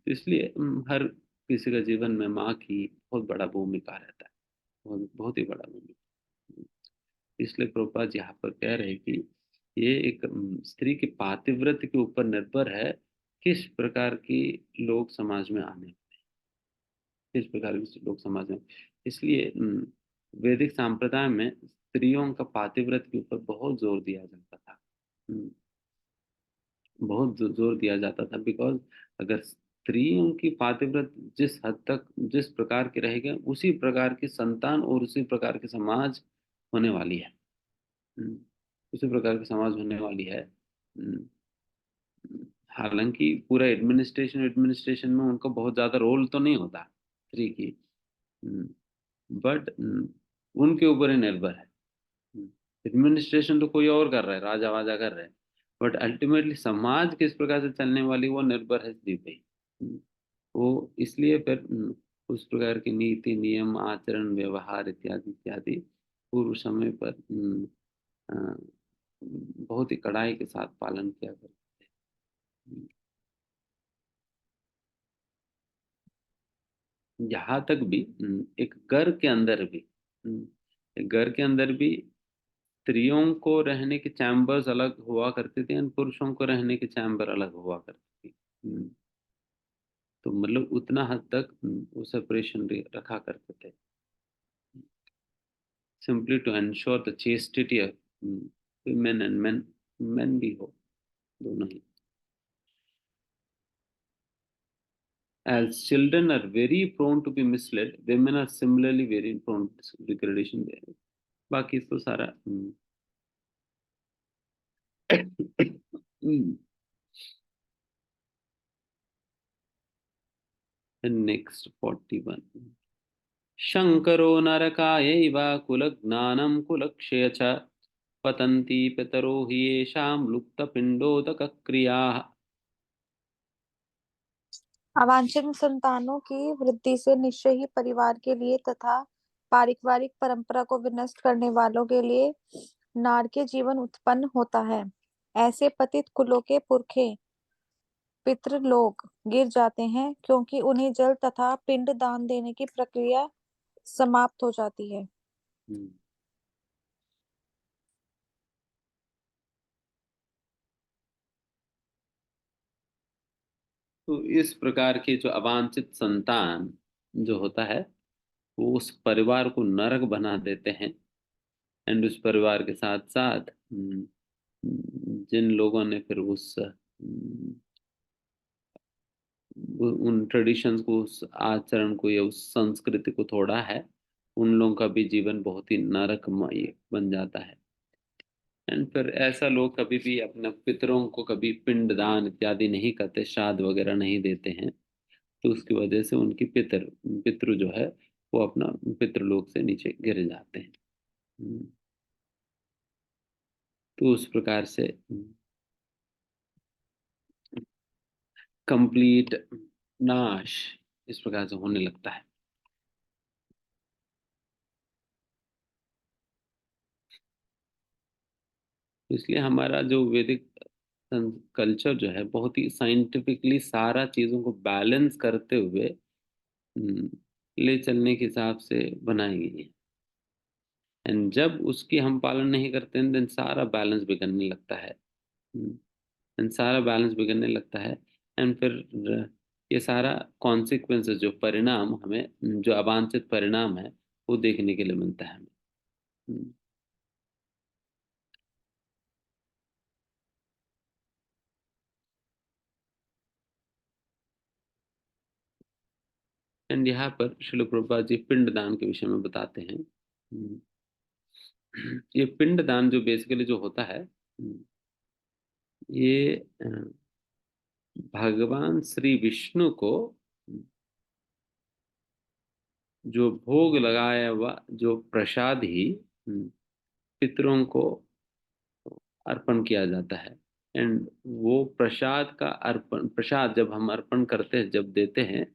Speaker 1: इसलिए हर किसी का जीवन में माँ की बहुत बड़ा भूमिका रहता है, बहुत बहुत ही बड़ा भूमिका। इसलिए प्रभुपाद यहाँ पर कह रहे हैं कि ये एक स्त्री की पातिव्रत्य के ऊपर निर्भर है किस प्रकार की लोग समाज में आने, किस प्रकार के लोग समाज में। इसलिए वैदिक संप्रदाय में स्त्रियों का पातिव्रत्य के ऊपर बहुत जोर दिया जाता था। हम्म, बहुत जोर दिया जाता था, बिकॉज अगर स्त्रियों की पातिव्रत जिस हद तक जिस प्रकार की रहेगी उसी प्रकार की संतान और उसी प्रकार की समाज होने वाली है। हम्म, उसी प्रकार की समाज होने वाली है। हालांकि पूरा एडमिनिस्ट्रेशन में उनका बहुत ज्यादा रोल तो नहीं होता स्त्री की, बट उनके ऊपर ही निर्भर है। एडमिनिस्ट्रेशन तो कोई और कर रहा है, राजा वाजा कर रहे हैं, बट अल्टीमेटली समाज किस प्रकार से चलने वाली वो निर्भर है स्त्री पे। वो इसलिए फिर उस प्रकार की नीति नियम आचरण व्यवहार इत्यादि इत्यादि पूर्व समय पर अ, बहुत ही कड़ाई के साथ पालन किया करते हैं। यहाँ तक भी एक घर के अंदर भी, एक घर के अंदर भी स्त्रियों को रहने के चैम्बर्स अलग हुआ करते थे और पुरुषों को रहने के चैम्बर अलग हुआ करते थे। तो मतलब उतना हद तक वो सेपरेशन रखा करते थे, simply to ensure the chastity of women and men, men भी हो दोनों ही। As children are very prone to be misled, women are similarly very prone to degradation there। बाकी तो सारा नेक्स्ट 41। शंकरो नरकायैव कुलज्ञानं कुलक्षय च पतन्ति पितरो हि येषां लुप्तपिण्डोदकक्रियाः।
Speaker 2: अवांछित संतानों की वृद्धि से निश्चय ही परिवार के लिए तथा पारिवारिक परंपरा को विनष्ट करने वालों के लिए नारकीय जीवन उत्पन्न होता है। ऐसे पतित कुलों के पुरखे पितृलोक गिर जाते हैं क्योंकि उन्हें जल तथा पिंड दान देने की प्रक्रिया समाप्त हो जाती है।
Speaker 1: हम्म, तो इस प्रकार के जो अवांछित संतान जो होता है वो उस परिवार को नरक बना देते हैं। एंड उस परिवार के साथ साथ जिन लोगों ने फिर उन ट्रेडिशंस को, उस आचरण को या उस संस्कृति को तोड़ा है, उन लोगों का भी जीवन बहुत ही नरकमय बन जाता है। एंड फिर ऐसा लोग कभी भी अपने पितरों को कभी पिंडदान इत्यादि नहीं करते, श्राद्ध वगैरह नहीं देते हैं, तो उसकी वजह से उनकी पितृ जो है वो अपना पितृलोक से नीचे गिर जाते हैं। हम्म, तो उस प्रकार से कंप्लीट नाश इस प्रकार से होने लगता है। तो इसलिए हमारा जो वैदिक कल्चर जो है बहुत ही साइंटिफिकली सारा चीजों को बैलेंस करते हुए हम्म, ले चलने के हिसाब से बनाई गई है। एंड जब उसकी हम पालन नहीं करते हैं देन सारा बैलेंस बिगड़ने लगता है। एंड सारा बैलेंस बिगड़ने लगता है। एंड फिर ये सारा कॉन्सिक्वेंसेस जो परिणाम हमें जो अवांछित परिणाम है वो देखने के लिए मिलता है हमें। एंड यहाँ पर श्रील प्रभुपाद जी पिंडदान के विषय में बताते हैं। ये पिंडदान जो बेसिकली जो होता है ये भगवान श्री विष्णु को जो भोग लगाया हुआ जो प्रसाद ही पितरों को अर्पण किया जाता है। एंड वो प्रसाद का अर्पण, प्रसाद जब हम अर्पण करते हैं, जब देते हैं,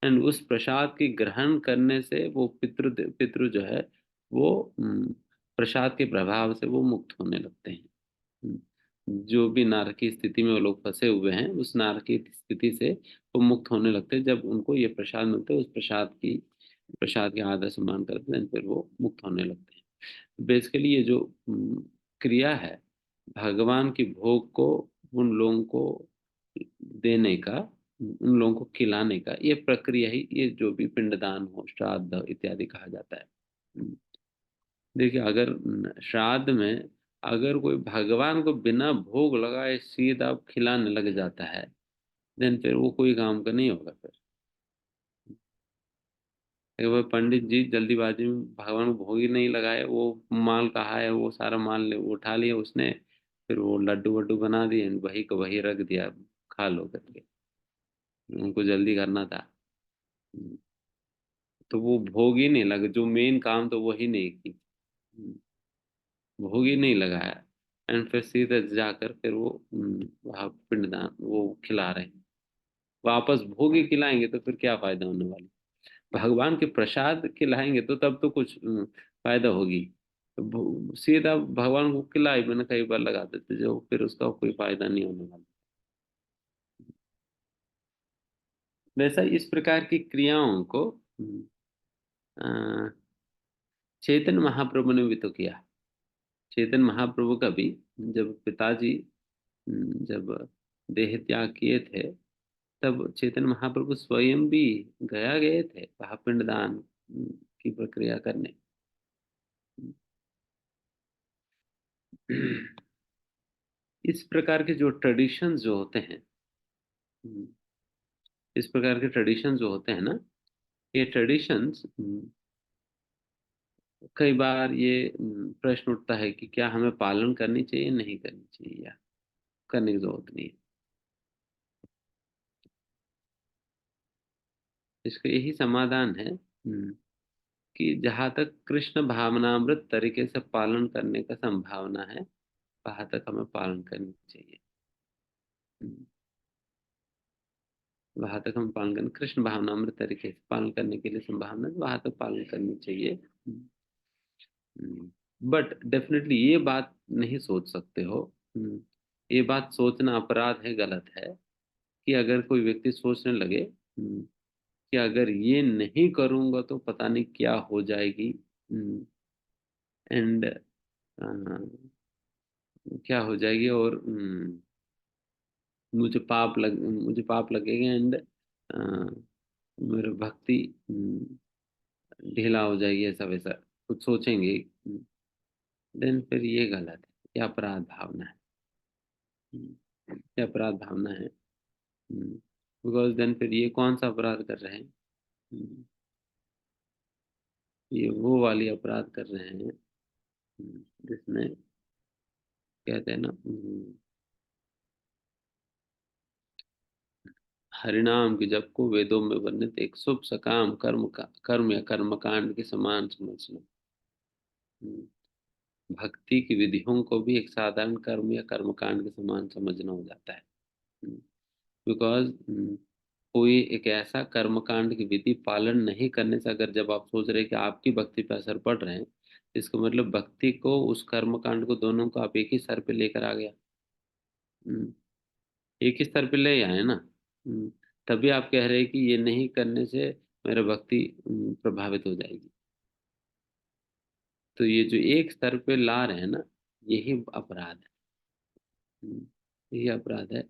Speaker 1: एंड उस प्रसाद की ग्रहण करने से वो पितृ जो है वो प्रसाद के प्रभाव से वो मुक्त होने लगते हैं। जो भी नारकीय स्थिति में वो लोग फंसे हुए हैं उस नारकीय स्थिति से वो मुक्त होने लगते हैं जब उनको ये प्रसाद मिलते हैं, उस प्रसाद के आदर सम्मान करते हैं, फिर वो मुक्त होने लगते हैं। बेसिकली ये जो क्रिया है भगवान की भोग को उन लोगों को देने का, उन लोगों को खिलाने का, ये प्रक्रिया ही ये जो भी पिंडदान हो श्राद्ध इत्यादि कहा जाता है। देखिए अगर श्राद्ध में अगर कोई भगवान को बिना भोग लगाए सीधा खिलाने लग जाता है देन फिर वो कोई काम का नहीं होगा फिर। अगर वो पंडित जी जल्दीबाजी में भगवान को भोग ही नहीं लगाए, वो माल कहा है वो सारा माल उठा लिया उसने, फिर वो लड्डू वड्डू बना दिए, वही को वही रख दिया, खा लो करके, उनको जल्दी करना था। हम्म, तो वो भोग ही नहीं लगा, जो मेन काम तो वही नहीं की, भोग ही नहीं लगाया। एंड फिर सीधे जाकर फिर वो वहाँ पिंडदान वो खिला रहे हैं, वापस भोग ही खिलाएंगे तो फिर क्या फायदा होने वाला। भगवान के प्रसाद खिलाएंगे तो तब तो कुछ फायदा होगी। तो सीधा भगवान को खिलाई मैंने कई बार लगा देते, जो फिर उसका कोई फायदा नहीं होने वाला। वैसा इस प्रकार की क्रियाओं को अ, चैतन्य महाप्रभु ने भी तो किया। चैतन्य महाप्रभु का भी जब पिताजी जब देह त्याग किए थे, तब चैतन्य महाप्रभु स्वयं भी गया गए थे वहाँ पिंडदान की प्रक्रिया करने। इस प्रकार के जो ट्रेडिशंस जो होते हैं, इस प्रकार के ट्रेडिशंस जो होते हैं ना, ये ट्रेडिशंस कई बार ये प्रश्न उठता है कि क्या हमें पालन करनी चाहिए, नहीं करनी चाहिए, या करने की जरूरत नहीं है। इसका यही समाधान है कि जहाँ तक कृष्ण भावनामृत तरीके से पालन करने का संभावना है, वहां तक हमें पालन करनी चाहिए। हम्म, वहां तक हम पालन करने, कृष्ण भावनामृत तरीके से पालन करने के लिए संभावना है, वहां तक पालन करनी चाहिए। बट डेफिनेटली ये बात नहीं सोच सकते हो, हम्म, ये बात सोचना अपराध है, गलत है, कि अगर कोई व्यक्ति सोचने लगे कि अगर ये नहीं करूंगा तो पता नहीं क्या हो जाएगी, एंड क्या हो जाएगी, और मुझे पाप लगेगा, एंड मेरी भक्ति ढीला हो जाएगी, ऐसा वैसा कुछ सोचेंगे, देन फिर ये गलत है, ये अपराध भावना है। ये अपराध भावना है, बिकॉज देन फिर ये कौन सा अपराध कर रहे हैं, हम्म, ये वो वाली अपराध कर रहे हैं जिसमें कहते हैं ना, हरिनाम की जप को वेदों में वर्णित एक शुभ सकाम कर्म या कर्मकांड के समान समझना। हम्म, भक्ति की विधियों को भी एक साधारण कर्म या कर्मकांड के समान समझना हो जाता है। बिकॉज कोई एक ऐसा कर्मकांड की विधि पालन नहीं करने से, अगर जब आप सोच रहे हैं कि आपकी भक्ति पर असर पड़ रहे हैं, इसका मतलब भक्ति को, उस कर्मकांड को, दोनों को आप एक ही स्तर पे लेकर आ गया, हम्म, एक ही स्तर पे ले आए ना, तभी आप कह रहे हैं कि ये नहीं करने से मेरा भक्ति प्रभावित हो जाएगी। तो ये जो एक स्तर पे ला रहे हैं ना, यही अपराध है, यही अपराध है।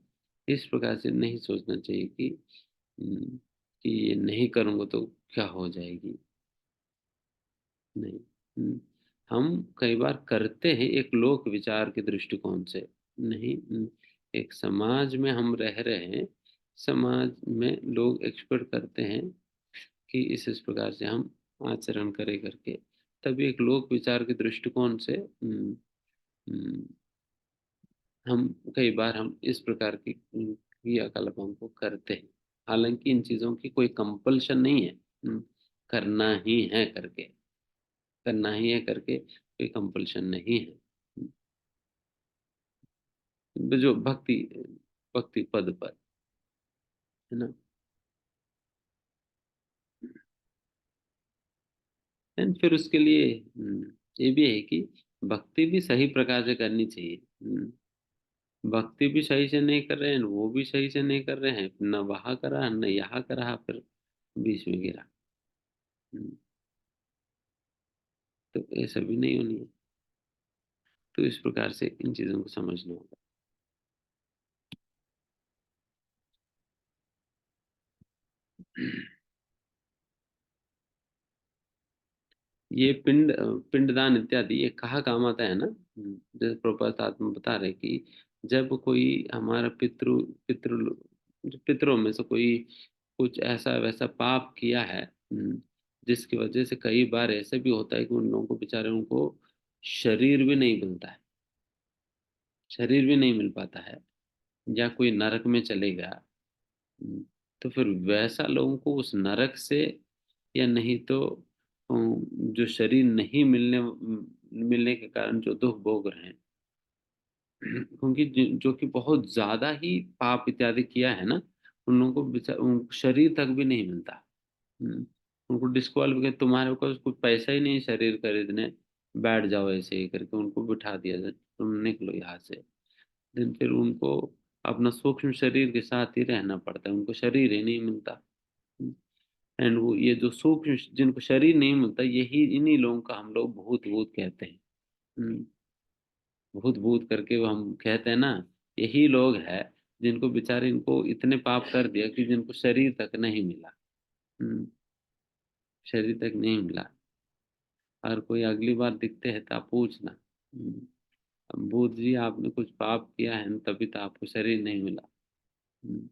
Speaker 1: इस प्रकार से नहीं सोचना चाहिए हम्म, कि ये नहीं करूंगा तो क्या हो जाएगी, नहीं। हम कई बार करते हैं एक लोक विचार के दृष्टिकोण से, नहीं। एक समाज में हम रह रहे हैं, समाज में लोग एक्सपेक्ट करते हैं कि इस प्रकार से हम आचरण करें करके, तभी एक लोक विचार के दृष्टिकोण से हम्म, हम कई बार हम इस प्रकार की क्रियाकलापों को करते हैं। हालांकि इन चीजों की कोई कंपल्शन नहीं है, करना ही है करके, करना ही है करके कोई कंपल्शन नहीं है। जो भक्ति भक्ति पद पर है ना। एंड फिर उसके लिए ये भी है कि भक्ति भी सही प्रकार से करनी चाहिए। भक्ति भी सही से नहीं कर रहे हैं, वो भी सही से नहीं कर रहे हैं, न वहाँ करा न यहाँ करा, फिर बीच में गिरा। हम्म, तो ऐसा भी नहीं होनी है। तो इस प्रकार से इन चीजों को समझना होगा। ये पिंडदान इत्यादि ये कहाँ काम आता है ना, जैसे प्रभुपाद साथ में बता रहे कि जब कोई हमारा पितृ पितरों में से कोई कुछ ऐसा वैसा पाप किया है, जिसकी वजह से कई बार ऐसे भी होता है कि उन लोगों को, बेचारे उनको शरीर भी नहीं मिलता है, शरीर भी नहीं मिल पाता है, या कोई नरक में चलेगा, तो फिर वैसा लोगों को उस नरक से, या नहीं तो जो शरीर नहीं मिलने के कारण जो दुख भोग रहे हैं, क्योंकि जो कि बहुत ज्यादा ही पाप इत्यादि किया है ना, उन लोगों को शरीर तक भी नहीं मिलता। हम्म, उनको डिस्क्वालिफिकेशन, तुम्हारे पास कुछ पैसा ही नहीं शरीर खरीदने, बैठ जाओ ऐसे ही करके उनको बिठा दिया जाए, तुम निकलो यहाँ से। दिन फिर उनको अपना सूक्ष्म शरीर के साथ ही रहना पड़ता है, उनको शरीर ही नहीं मिलता। एंड वो ये जो सूक्ष्म जिनको शरीर नहीं मिलता, यही इन्हीं लोगों का हम लोग भूत भूत कहते हैं। हम्म, भूत भूत करके वो हम कहते हैं ना, यही लोग हैं जिनको बेचारे, इनको इतने पाप कर दिया कि जिनको शरीर तक नहीं मिला। हम्म, शरीर तक नहीं मिला। और कोई अगली बार दिखते हैं तो आप पूछना, अब बुद्ध जी आपने कुछ पाप किया है न, तभी तो आपको शरीर नहीं मिला। हम्म,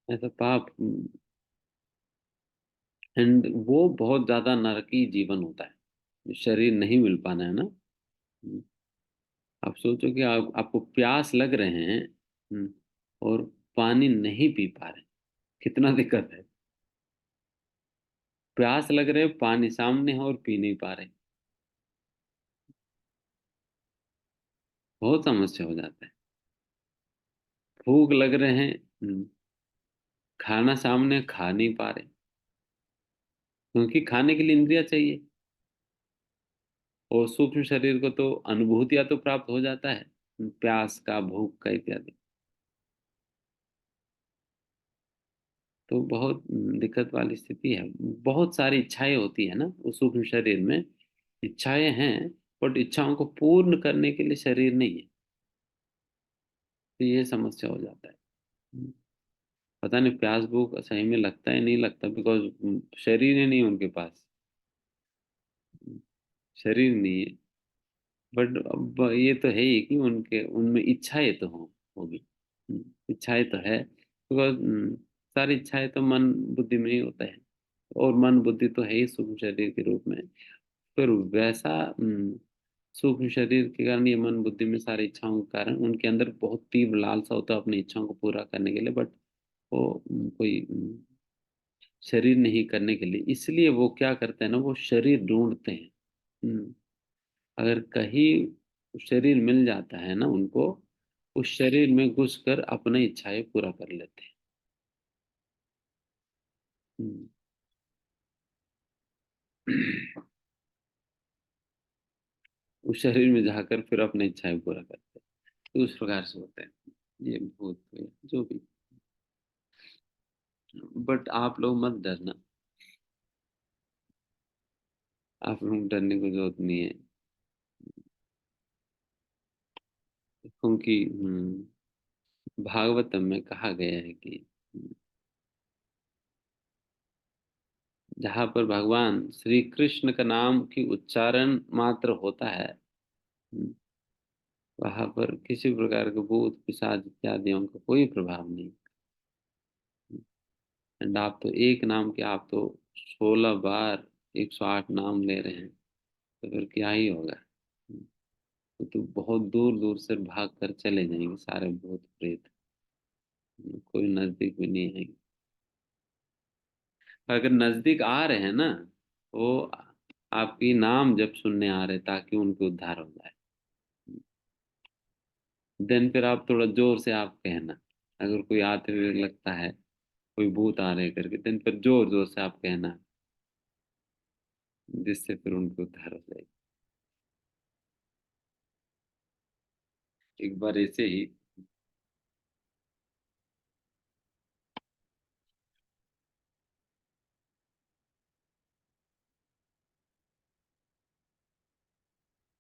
Speaker 1: ऐसा पाप, एंड वो बहुत ज्यादा नरकी जीवन होता है, शरीर नहीं मिल पाना है ना। आप सोचो कि आपको प्यास लग रहे हैं, और पानी नहीं पी पा रहे, कितना दिक्कत है। प्यास लग रहे, पानी सामने है और पी नहीं पा रहे, बहुत समस्या हो जाता है। भूख लग रहे हैं, खाना सामने, खा नहीं पा रहे, क्योंकि खाने के लिए इंद्रिया चाहिए, और सूक्ष्म शरीर को तो अनुभूतियां तो प्राप्त हो जाता है, प्यास का, भूख का इत्यादि। तो बहुत दिक्कत वाली स्थिति है। बहुत सारी इच्छाएं होती है ना उस सूक्ष्म शरीर में, इच्छाएं हैं, बट इच्छाओं को पूर्ण करने के लिए शरीर नहीं है, तो ये समस्या हो जाता है। पता नहीं प्यास भूख सही में लगता है नहीं लगता, बिकॉज शरीर ही नहीं है उनके पास, शरीर नहीं है। बट अब ये तो है ही कि उनके उनमें इच्छाएं तो होगी। इच्छाएं तो है, बिकॉज सारी इच्छाएं तो मन बुद्धि में ही होता है, और मन बुद्धि तो है ही सूक्ष्म शरीर के रूप में। फिर वैसा सूक्ष्म शरीर के कारण, ये मन बुद्धि में सारी इच्छाओं के कारण उनके अंदर बहुत तीव्र लालसा होता है अपनी इच्छाओं को पूरा करने के लिए, बट वो कोई शरीर नहीं करने के लिए, इसलिए वो क्या करते हैं ना, वो शरीर ढूंढते हैं। हम्म, अगर कहीं शरीर मिल जाता है ना उनको, उस शरीर में घुसकर अपनी इच्छाएं पूरा कर लेते हैं। हम्म, उस शरीर में जाकर फिर अपनी इच्छाएं पूरा करते हैं, तो उस प्रकार से होते हैं। ये भूत प्रेत जो भी, बट आप लोग मत डरना, आप लोग डरने की जरूरत नहीं है, क्योंकि भागवतम में कहा गया है कि जहाँ पर भगवान श्री कृष्ण का नाम की उच्चारण मात्र होता है, वहां पर किसी प्रकार के भूत पिशाच इत्यादियों का कोई प्रभाव नहीं। एंड आप तो एक नाम के, आप तो 16 बार 108 नाम ले रहे हैं, तो फिर क्या ही होगा। तो बहुत दूर दूर से भाग कर चले जाएंगे सारे भूत प्रेत, कोई नजदीक भी नहीं आएंगे। अगर नजदीक आ रहे हैं ना, वो आपकी नाम जब सुनने आ रहे, ताकि उनको उद्धार हो जाए। देन फिर आप थोड़ा जोर से आप कहना, अगर कोई आते हुए लगता है, कोई भूत आ रहे करके, देन फिर जोर जोर से आप कहना, जिससे फिर उनको उद्धार हो जाएगी। एक बार ऐसे ही,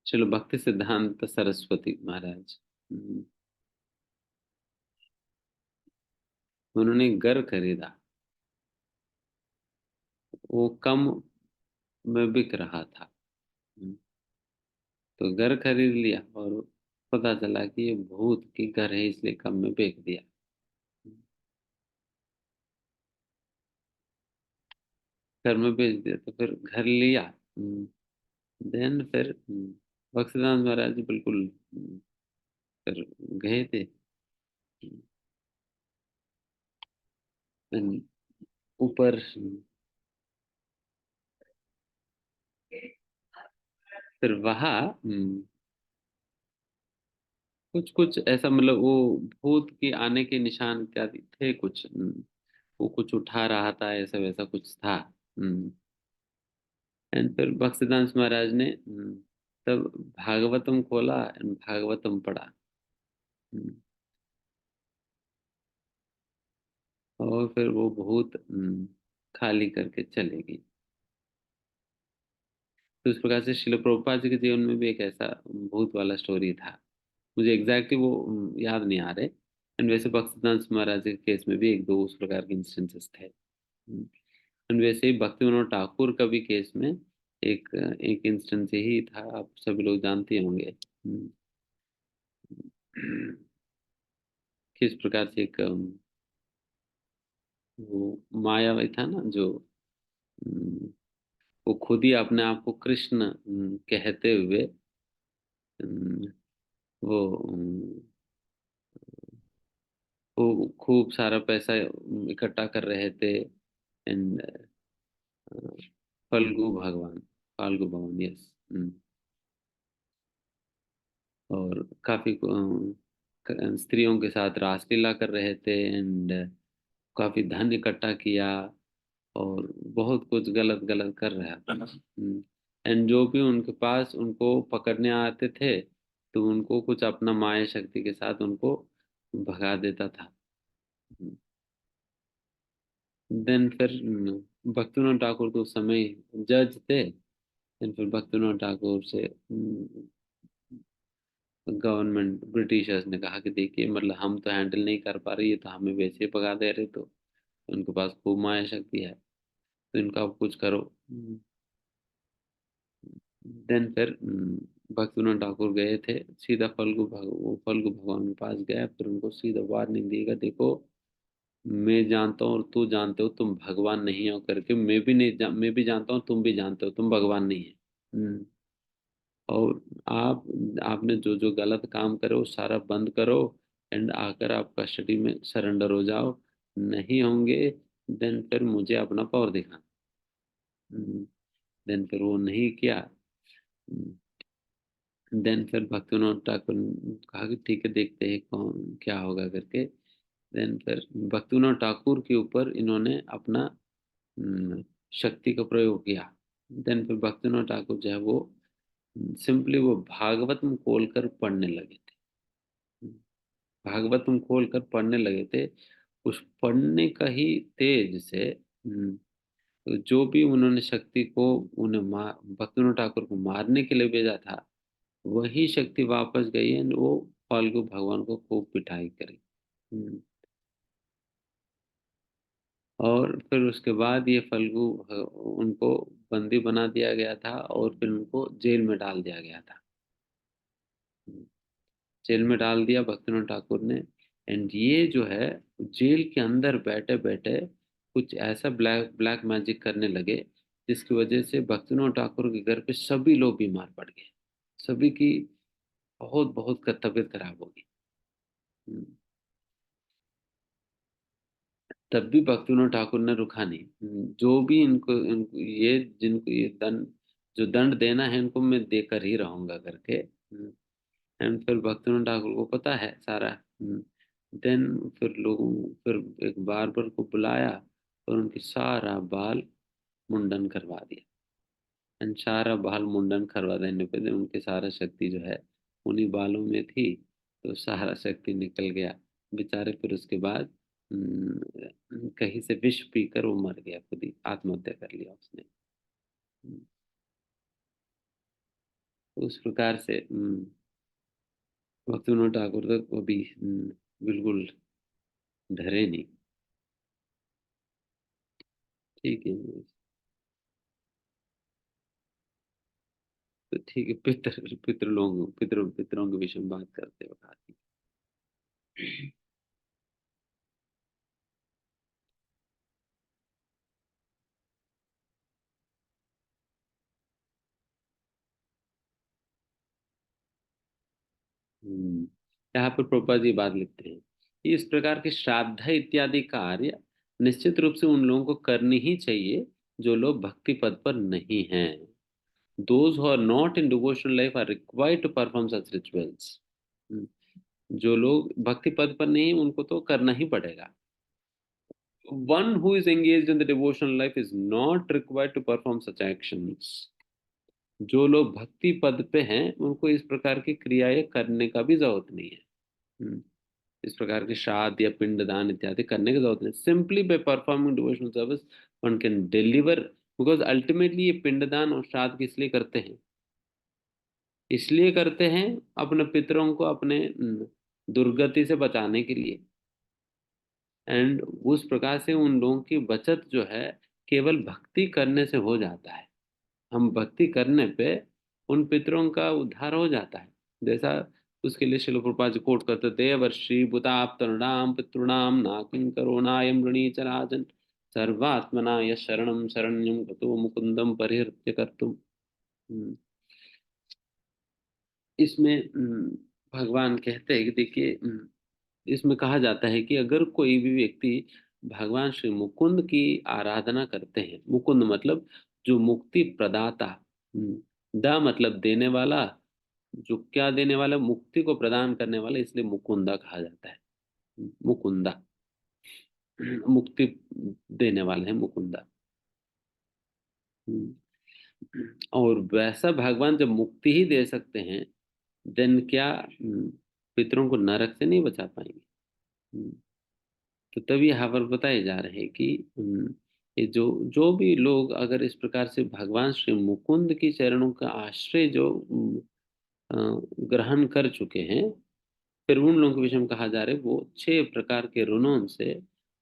Speaker 1: चलो, भक्ति सिद्धांत सरस्वती महाराज, उन्होंने घर खरीदा, वो कम में बिक रहा था। तो घर खरीद लिया, और पता चला कि ये भूत की घर है, इसलिए कम में बेच दिया। घर में भेज दिया तो फिर घर लिया। देन फिर बक्सीदास महाराज जी बिल्कुल फिर गए थे। then ऊपर फिर वहाँ कुछ कुछ ऐसा मतलब वो भूत के आने के निशान क्या थे कुछ। वो कुछ उठा रहा था, ऐसा वैसा कुछ था। एंड फिर बक्सीदास महाराज ने तब भागवतम खोला एंड भागवतम पढ़ा। हम्म, और फिर वो भूत खाली करके चले गई। तो इस प्रकार से शिल प्रभुपाद जी के जीवन में भी एक ऐसा भूत वाला स्टोरी था। मुझे एग्जैक्टली वो याद नहीं आ रहे। एंड वैसे बक्सीदास महाराज के केस में भी एक दो उस प्रकार के इंस्टेंसेस थे। एंड वैसे ही भक्ति विनोद ठाकुर का भी केस में एक एक इंस्टेंस यही था, आप सभी लोग जानते होंगे। हम्म, किस प्रकार से एक वो मायावी था ना जो हम्म, वो खुद ही अपने आप को कृष्ण कहते हुए हम्म, वो वो खूब सारा पैसा इकट्ठा कर रहे थे। एंड फाल्गु भगवान, यस। और काफी स्त्रियों के साथ रासलीला कर रहे थे। एंड काफी धन इकट्ठा किया और बहुत कुछ गलत गलत कर रहा था। एंड जो भी उनके पास उनको पकड़ने आते थे तो उनको कुछ अपना माया शक्ति के साथ उनको भगा देता था। देन फिर भक्तिविनोद ठाकुर तो उस समय जज थे। देन फिर भक्तिविनोद ठाकुर से गवर्नमेंट ब्रिटिशर्स ने कहा कि देखिए मतलब हम तो हैंडल नहीं कर पा रहे, ये तो हमें वैसे ही भगा दे रहे, तो उनके पास खूब माया शक्ति है तो इनका आप कुछ करो। देन फिर भक्तिविनोद ठाकुर गए थे सीधा वो फल्गु भगवान के पास गया, फिर उनको सीधा वार्निंग देगा, देखो मैं जानता हूँ और तू जानते हो तुम भगवान नहीं हो करके, मैं भी नहीं मैं भी जानता हूँ तुम भी जानते हो तुम भगवान नहीं है। हम्म, और आप आपने जो जो गलत काम करे वो सारा बंद करो एंड आकर आप कस्टडी में सरेंडर हो जाओ। नहीं होंगे देन फिर मुझे अपना पावर दिखाना। देन फिर वो नहीं किया। देन फिर भक्तिविनोद ठाकुर ने कहा कि ठीक है देखते हैं कौन क्या होगा करके। देन फिर भक्तिविनोद ठाकुर के ऊपर इन्होंने अपना हम्म, शक्ति का प्रयोग किया। देन फिर भक्तिविनोद ठाकुर जो है वो सिंपली वो भागवतम खोलकर पढ़ने लगे थे। भागवतम खोलकर पढ़ने लगे थे। उस पढ़ने का ही तेज से तो जो भी उन्होंने शक्ति को उन्हें भक्तिविनोद ठाकुर को मारने के लिए भेजा था वही शक्ति वापस गई एंड वो फाल्गु भगवान को खूब पिटाई करी। हम्म, और फिर उसके बाद ये उनको बंदी बना दिया गया था और फिर उनको जेल में डाल दिया गया था। हम्म, जेल में डाल दिया भक्तिविनोद ठाकुर ने। एंड ये जो है जेल के अंदर बैठे बैठे कुछ ऐसा ब्लैक ब्लैक मैजिक करने लगे जिसकी वजह से भक्तिविनोद ठाकुर के घर पे सभी लोग बीमार पड़ गए। सभी की बहुत बहुत तबीयत खराब हो गई। हम्म, तब भी भक्तिविनोद ठाकुर ने रुका नहीं। जो भी इनको ये जिनको ये दंड जो दंड देना है इनको मैं देकर ही रहूंगा करके। एंड फिर भक्तिविनोद ठाकुर को पता है सारा। देन फिर लोगों फिर एक बार्बर को बुलाया और उनकी सारा बाल मुंडन करवा दिया। एंड सारा बाल मुंडन करवा देने पे then उनकी सारा शक्ति जो है उन्हीं बालों में थी तो सारा शक्ति निकल गया। बेचारे फिर उसके बाद कहीं से विष पीकर वो मर गया, खुद ही आत्महत्या कर लिया उसने। हम्म, तो उस प्रकार से भक्तिविनोद ठाकुर तक वो भी बिल्कुल डरे नहीं। ठीक है। तो ठीक है, पितरों के विषय में बात करते हैं आगे। यहाँ पर प्रभुपाद जी बात लिखते हैं कि इस प्रकार के श्राद्ध इत्यादि कार्य निश्चित रूप से उन लोगों को करनी ही चाहिए जो लोग भक्ति पद पर नहीं हैं। Those who are not in devotional life are required to perform such rituals. जो लोग भक्ति पद पर नहीं उनको तो करना ही पड़ेगा। One who is engaged in the devotional life is not required to perform such actions. जो लोग भक्ति पद पे हैं उनको इस प्रकार की क्रियाएं करने का भी जरूरत नहीं है। हम्म, इस प्रकार के श्राद्ध या पिंडदान इत्यादि करने की जरूरत नहीं। Simply by performing devotional service one can deliver, because ultimately ये पिंडदान और श्राद्ध किस लिए करते हैं? इसलिए करते हैं अपने पितरों को अपने दुर्गति से बचाने के लिए। एंड उस प्रकार से उन लोगों की बचत जो है केवल भक्ति करने से हो जाता है। हम भक्ति करने पे उन पितरों का उद्धार हो जाता है। जैसा उसके लिए शिल प्रभुपाद जी कोट करते, देवर्षि भूताप्तनृणाम पितॄणाम नाकिं करुणायं ऋणी च राजन् सर्वात्मना यः शरणं शरण्यं गतो मुकुंदम परिहृत्य कर्तुम। इसमें भगवान कहते हैं कि देखिए, इसमें कहा जाता है कि अगर कोई भी व्यक्ति भगवान श्री मुकुंद की आराधना करते हैं, मुकुंद मतलब जो मुक्ति प्रदाता, दा मतलब देने वाला, जो क्या देने वाला, मुक्ति को प्रदान करने वाला, इसलिए मुकुंदा कहा जाता है। मुकुंदा मुक्ति देने वाले हैं मुकुंदा। और वैसा भगवान जब मुक्ति ही दे सकते हैं, देन क्या पितरों को नरक से नहीं बचा पाएंगे? तो तभी यहाँ पर बताए जा रहे हैं कि ये जो जो भी लोग अगर इस प्रकार से भगवान श्री मुकुंद की चरणों का आश्रय जो अ, ग्रहण कर चुके हैं, फिर उन लोगों के विषय में कहा जा रहा है वो 6 प्रकार के ऋणों से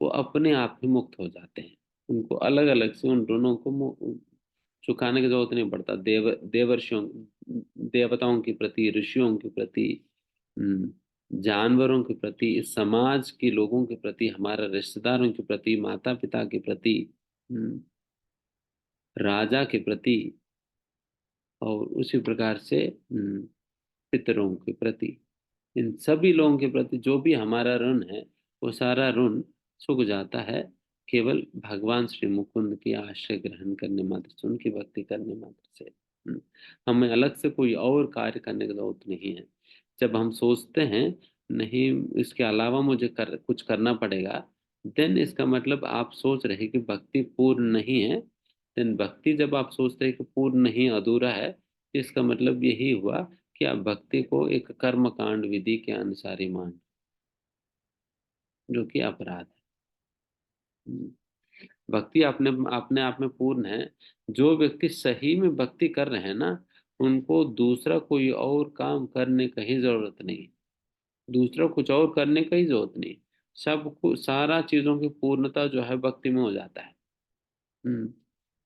Speaker 1: वो अपने आप ही मुक्त हो जाते हैं। उनको अलग अलग से उन ऋणों को चुकाने की जरूरत नहीं पड़ता। देवर्षियों, देवताओं के प्रति, ऋषियों के प्रति, जानवरों के प्रति, इस समाज के लोगों के प्रति, हमारे रिश्तेदारों के प्रति, माता पिता के प्रति, हम्म, राजा के प्रति, और उसी प्रकार से पितरों के प्रति, इन सभी लोगों के प्रति जो भी हमारा ऋण है वो सारा ऋण सूख जाता है केवल भगवान श्री मुकुंद की आश्रय ग्रहण करने मात्र से, उनकी भक्ति करने मात्र से। हमें अलग से कोई और कार्य करने की जरूरत नहीं है। जब हम सोचते हैं नहीं इसके अलावा मुझे कुछ करना पड़ेगा, देन इसका मतलब आप सोच रहे कि भक्ति पूर्ण नहीं है। देन भक्ति जब आप सोचते हैं कि पूर्ण नहीं, अधूरा है, इसका मतलब यही हुआ कि आप भक्ति को एक कर्म कांड विधि के अनुसार ही मान, जो कि अपराध है। भक्ति अपने अपने आप में पूर्ण है। जो व्यक्ति सही में भक्ति कर रहे हैं ना, उनको दूसरा कोई और काम करने का ही जरूरत नहीं, दूसरा कुछ और करने का ही जरूरत नहीं। सब कुछ, सारा चीजों की पूर्णता जो है भक्ति में हो जाता है। हम्म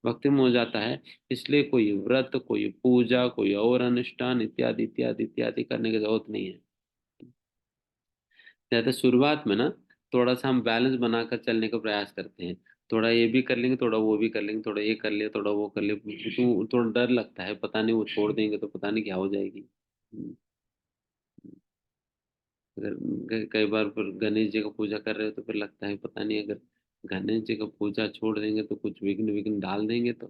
Speaker 1: भक्ति में हो जाता है। इसलिए कोई व्रत, कोई पूजा, कोई और अनुष्ठान इत्यादि इत्यादि इत्यादि करने की जरूरत नहीं है। जैसे शुरुआत में ना थोड़ा सा हम बैलेंस बनाकर चलने का प्रयास करते हैं। थोड़ा ये भी कर लेंगे, थोड़ा वो भी कर लेंगे, थोड़ा ये कर लिया, थोड़ा वो कर लिया, तो थोड़ा डर लगता है, पता नहीं वो छोड़ देंगे तो पता नहीं क्या हो जाएगी। हम्म, अगर कई बार फिर गणेश जी का पूजा कर रहे हो तो फिर लगता है पता नहीं अगर गणेश जी का पूजा छोड़ देंगे तो कुछ विघ्न विघ्न डाल देंगे तो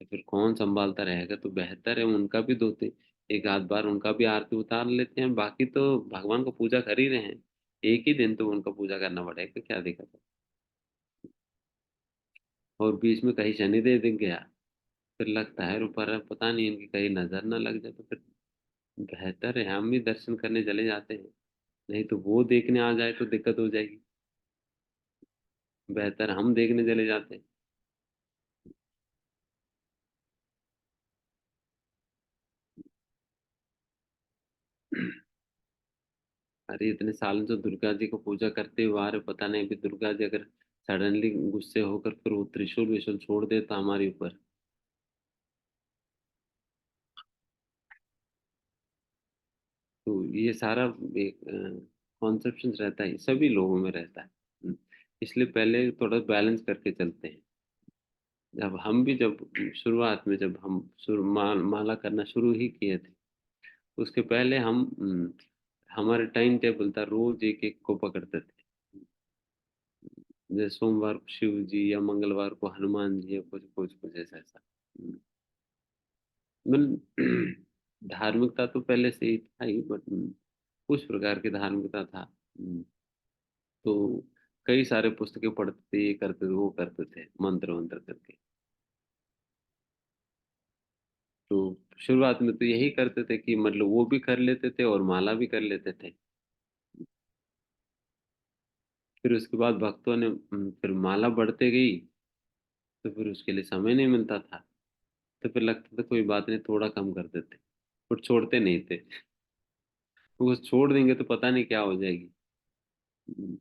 Speaker 1: फिर कौन संभालता रहेगा? तो बेहतर है उनका भी धोते, एक आध बार उनका भी आरती उतार लेते हैं। बाकी तो भगवान को पूजा कर ही रहे हैं, एक ही दिन तो उनका पूजा करना पड़ेगा, क्या दिक्कत है? और बीच में कहीं शनिदेव दिख गया, फिर लगता है ऊपर पता नहीं इनकी कहीं नजर ना लग जाए, तो फिर बेहतर है हम भी दर्शन करने चले जाते हैं। नहीं तो वो देखने आ जाए तो दिक्कत हो जाएगी, बेहतर हम देखने चले जाते हैं। अरे इतने साल जो दुर्गा जी को पूजा करते हुए आ रहे, पता नहीं अभी दुर्गा जी अगर सडनली गुस्से होकर फिर वो त्रिशूल विशूल छोड़ देता हमारे ऊपर, तो ये सारा एक कॉन्सेप्शन रहता है, सभी लोगों में रहता है। इसलिए पहले थोड़ा बैलेंस करके चलते हैं। जब हम भी, जब शुरुआत में जब हम माला करना शुरू ही किए थे, उसके पहले हम हमारे टाइम टेबल था, रोज एक एक को पकड़ते थे। जैसे सोमवार को शिव जी या मंगलवार को हनुमान जी या कुछ कुछ कुछ ऐसा ऐसा। हम्म, मतलब धार्मिकता तो पहले से ही था ही, बट कुछ प्रकार की धार्मिकता था। तो कई सारे पुस्तकें पढ़ते थे, ये करते थे वो करते थे, मंत्र मंत्र करके। तो शुरुआत में तो यही करते थे कि मतलब वो भी कर लेते थे और माला भी कर लेते थे। फिर उसके बाद भक्तों ने फिर माला बढ़ते गई, तो फिर उसके लिए समय नहीं मिलता था। तो फिर लगता था कोई बात नहीं, थोड़ा कम कर देते, पर छोड़ते नहीं थे। वो छोड़ देंगे तो पता नहीं क्या हो जाएगी। हम्म,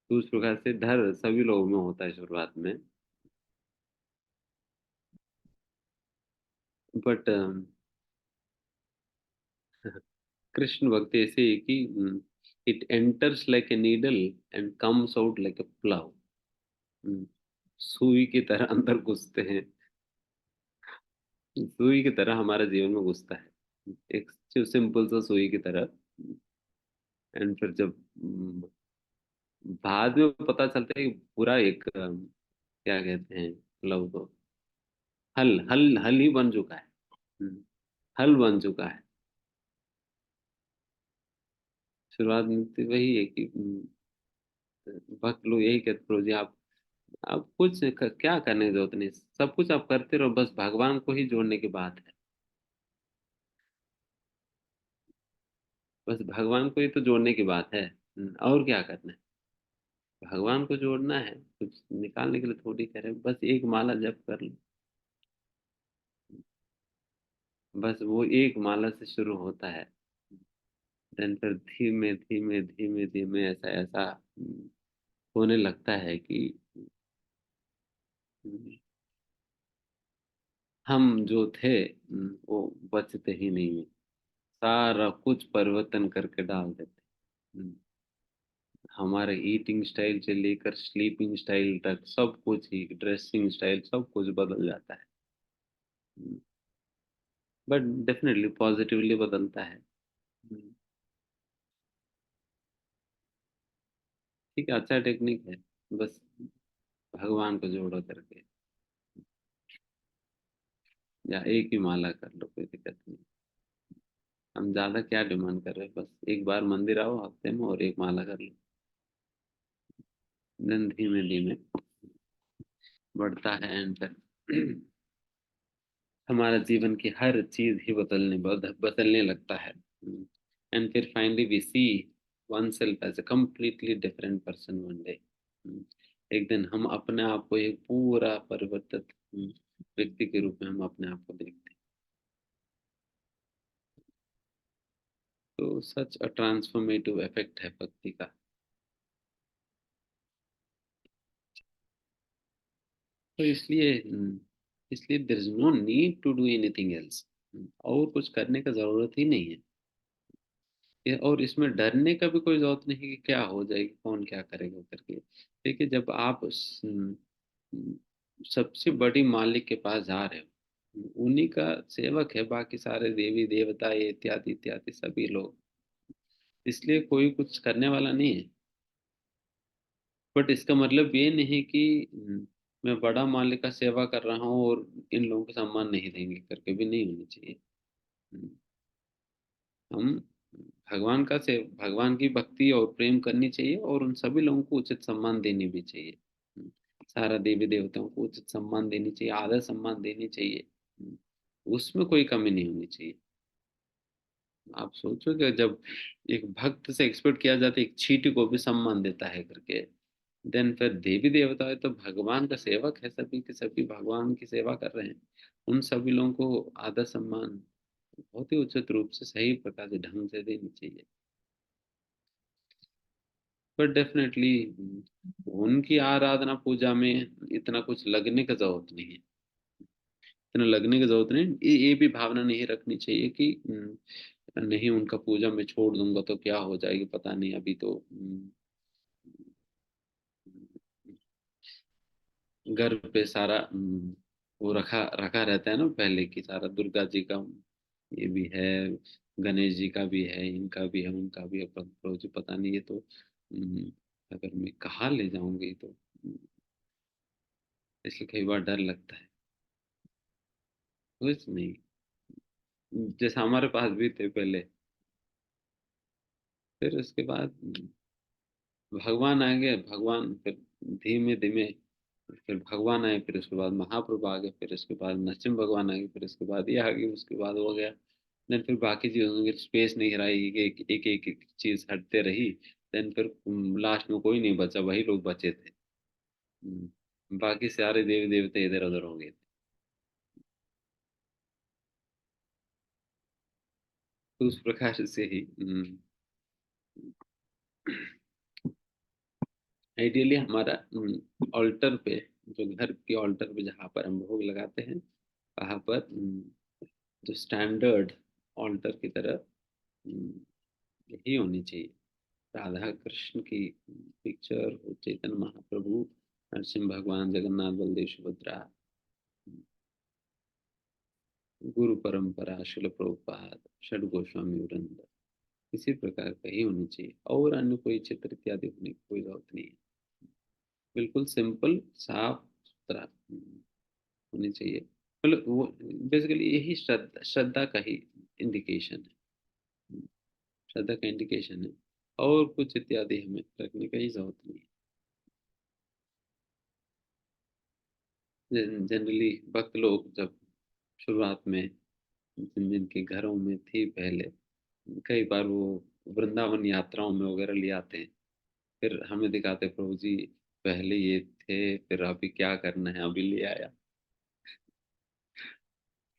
Speaker 1: तो उस प्रकार से डर सभी लोगों में होता है शुरुआत में। बट कृष्ण भक्ति ऐसे है कि it enters like a needle and comes out like a plough. सुई की तरह अंदर घुसते हैं, सुई की तरह हमारे जीवन में घुसता है, एक सिंपल सा सुई की तरह। एंड फिर जब बाद में पता चलता है कि पूरा एक क्या कहते हैं, मतलब तो हल हल हल ही बन चुका है। हम्म, हल बन चुका है। शुरुआत में तो वही है कि भक्त लोग यही कहते, प्रभु जी आप कुछ क्या करने की जरूरत नहीं, सब कुछ आप करते रहो, बस भगवान को ही जोड़ने की बात है। बस भगवान को ही तो जोड़ने की बात है। और क्या करना है, भगवान को जोड़ना है, कुछ निकालने के लिए थोड़ी कह रहे, बस एक माला जप कर लो। बस वो एक माला से शुरू होता है। देन फिर धीमे धीमे धीमे धीमे ऐसा ऐसा होने लगता है कि हम्म, हम जो थे वो बचते ही नहीं है। सारा कुछ परिवर्तन करके डाल देते। हम्म, हमारे ईटिंग स्टाइल से लेकर स्लीपिंग स्टाइल तक सब कुछ ही, ड्रेसिंग स्टाइल सब कुछ बदल जाता है। बट डेफिनेटली पॉजिटिवली बदलता है। ठीक है, अच्छा टेक्निक है। बस भगवान को जोड़ो करके, या एक ही माला कर लो, कोई दिक्कत नहीं। हम ज्यादा क्या डिमांड कर रहे हैं, बस एक बार मंदिर आओ हफ्ते में और एक माला कर लो। दिन धीमे धीमे बढ़ता है, एंड फिर हमारा जीवन की हर चीज ही बदलने लगता है। एंड फिर finally we see one self as a completely different person one day. एक दिन हम अपने आप को एक पूरा परिवर्तित व्यक्ति के रूप में हम अपने आप को देखते हैं। तो सच अ ट्रांसफॉर्मेटिव इफेक्ट है भक्ति का। तो इसलिए there is no need to do anything else. और कुछ करने का जरूरत ही नहीं है। और इसमें डरने का भी कोई जरूरत नहीं कि क्या हो जाएगी, कौन क्या करेगा करके। देखिए, जब आप सबसे बड़ी मालिक के पास जा रहे हो, उन्हीं का सेवक है बाकी सारे देवी देवता ये इत्यादि इत्यादि सभी लोग। इसलिए कोई कुछ करने वाला नहीं है। बट इसका मतलब ये नहीं कि मैं बड़ा मालिक का सेवा कर रहा हूँ और इन लोगों को सम्मान नहीं देंगे करके भी नहीं होनी चाहिए। हम्म, हम भगवान की भक्ति और प्रेम करनी चाहिए, और उन सभी लोगों को उचित सम्मान देनी भी चाहिए। हम्म, सारा देवी देवताओं को उचित सम्मान देनी चाहिए, आदर सम्मान देनी चाहिए। उसमें कोई कमी नहीं होनी चाहिए। आप सोचो कि जब एक भक्त से एक्सपेक्ट किया जाता है एक चींटी को भी सम्मान देता है करके, देन फिर देवी देवता है तो भगवान का सेवक है, सभी के सभी भगवान की सेवा कर रहे हैं। उन सभी लोगों को आदर सम्मान बहुत ही उचित रूप से सही प्रकार से ढंग से देनी चाहिए। पर डेफिनेटली उनकी आराधना पूजा में इतना कुछ लगने का जरूरत नहीं है। इतना लगने की जरूरत नहीं, ये भी भावना नहीं रखनी चाहिए कि नहीं उनका पूजा मैं छोड़ दूंगा तो क्या हो जाएगी पता नहीं, अभी तो घर पे सारा वो रखा रखा रहता है ना पहले की, सारा दुर्गा जी का ये भी है, गणेश जी का भी है, इनका भी है, उनका भी है, पर प्रभु जी पता नहीं, ये तो अगर मैं कहाँ ले जाऊंगी तो इसलिए कई बार डर लगता है। कुछ नहीं, जैसे हमारे पास भी थे पहले, फिर उसके बाद भगवान आ गए, भगवान फिर धीमे धीमे, फिर भगवान आए, फिर उसके बाद महाप्रभु आ गए, फिर उसके बाद नरसिम्हा भगवान आ गए, फिर उसके बाद ये आ गई, उसके बाद हो गया। देन फिर बाकी चीजों की स्पेस नहीं रही, एक चीज हटते रही। देन फिर लास्ट में कोई नहीं बचा, वही लोग बचे थे। बाकी सारे देवी देवते इधर उधर हो गए थे। तो उस प्रकार से ही आइडियली हमारा ऑल्टर पे, जो घर के ऑल्टर पे जहाँ पर हम भोग लगाते हैं, वहाँ पर जो स्टैंडर्ड ऑल्टर की तरह यही होनी चाहिए। राधा कृष्ण की पिक्चर हो, चैतन्य महाप्रभु, नरसिंह भगवान, जगन्नाथ बलदेव सुभद्रा, गुरु परंपरा, शिल प्रभुपाद, षड गोस्वामी वृंद, इसी प्रकार का ही होनी चाहिए, और अन्य कोई चित्र इत्यादि होने की कोई जरूरत नहीं है। बिल्कुल सिंपल, साफ सुथरा होनी चाहिए। मतलब वो बेसिकली यही श्रद्धा, श्रद्धा का ही इंडिकेशन है, श्रद्धा का इंडिकेशन है, और कुछ इत्यादि हमें रखने का ही जरूरत नहीं है। जनरली भक्त लोग जब शुरुआत में जिन जिनके घरों में थी पहले, कई बार वो वृंदावन यात्राओं में वगैरह ले आते हैं, फिर हमें दिखाते प्रभु जी पहले ये थे, फिर अभी क्या करना है, अभी ले आया।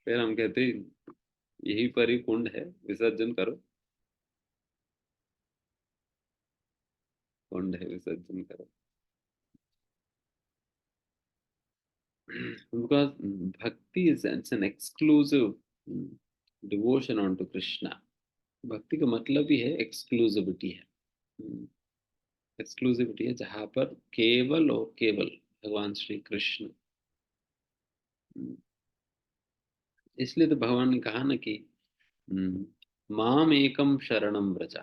Speaker 1: फिर हम कहते यही पर ही कुंड है, विसर्जन करो, कुंड है, विसर्जन करो। Because bhakti is it's an exclusive devotion onto Krishna. भक्ति का मतलब ही है एक्सक्लूसिविटी है, एक्सक्लूसिविटी है, जहाँ पर केवल और केवल भगवान श्री कृष्ण। हम्म, इसलिए तो भगवान ने कहा ना कि हम्म, माम एकम शरणम व्रजा,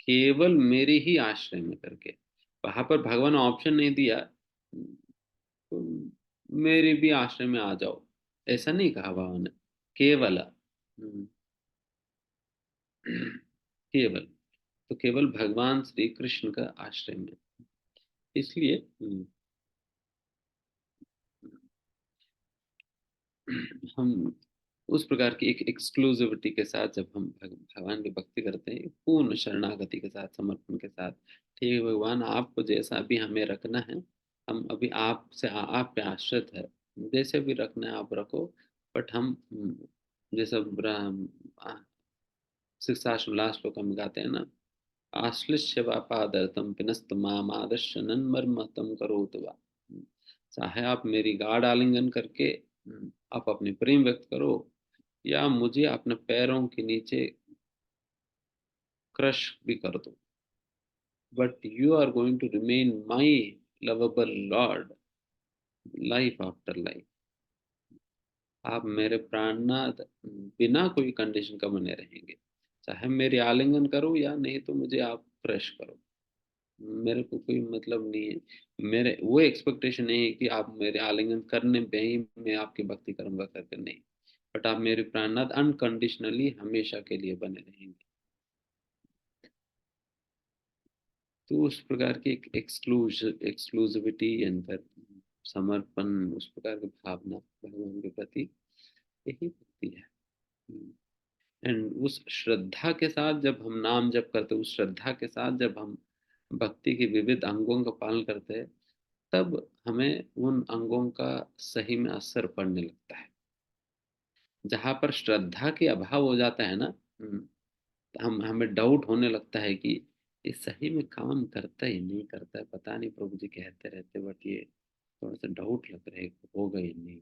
Speaker 1: केवल मेरे ही आश्रय में करके। वहां पर भगवान ऑप्शन नहीं दिया तो मेरे भी आश्रय में आ जाओ, ऐसा नहीं कहा भगवान ने, केवल केवल, तो केवल भगवान श्री कृष्ण का आश्रय में। इसलिए हम उस प्रकार की एक एक्सक्लूसिविटी के साथ जब हम भगवान की भक्ति करते हैं, पूर्ण शरणागति के साथ, समर्पण के साथ, ठीक है भगवान आपको जैसा अभी हमें रखना है, हम अभी आपसे आप पे आश्रित है, जैसे भी रखना है आप रखो। बट हम जैसा शिक्षाश्रम लास्ट श्लोक में गाते हैं ना, आश्लिष्य वापादर्थम पिनस्त माम आदर्श नन्मर्मतम करोत वा। चाहे आप मेरी गाढ़ आलिंगन करके आप अपने प्रेम व्यक्त करो, या मुझे अपने पैरों के नीचे क्रश भी कर दो, but you are going to remain my lovable lord, life after life. आप मेरे प्राणनाथ बिना कोई कंडीशन का बने रहेंगे, चाहे मेरे आलिंगन करो या नहीं तो मुझे आप क्रश करो, मेरे को कोई मतलब नहीं है। मेरे वो एक्सपेक्टेशन नहीं है कि आप मेरे आलिंगन करने पे ही मैं आपकी भक्ति करूंगा करके, नहीं, बट आप मेरे प्राणनाथ अनकंडीशनली हमेशा के लिए बने रहेंगे। तो उस प्रकार की एक एक्सक्लूसिविटी एंड फिर समर्पण, उस प्रकार की भावना भगवान के प्रति, यही भक्ति है। एंड उस श्रद्धा के साथ जब हम नाम जप करते हैं, उस श्रद्धा के साथ जब हम भक्ति के विविध अंगों का पालन करते हैं, तब हमें उन अंगों का सही में असर पड़ने लगता है। जहाँ पर श्रद्धा के अभाव हो जाता है ना, हम हमें डाउट होने लगता है कि ये सही में काम करता है नहीं करता है, पता नहीं, प्रभु जी कहते रहते बट ये थोड़ा सा डाउट लग रहा है होगा ही नहीं।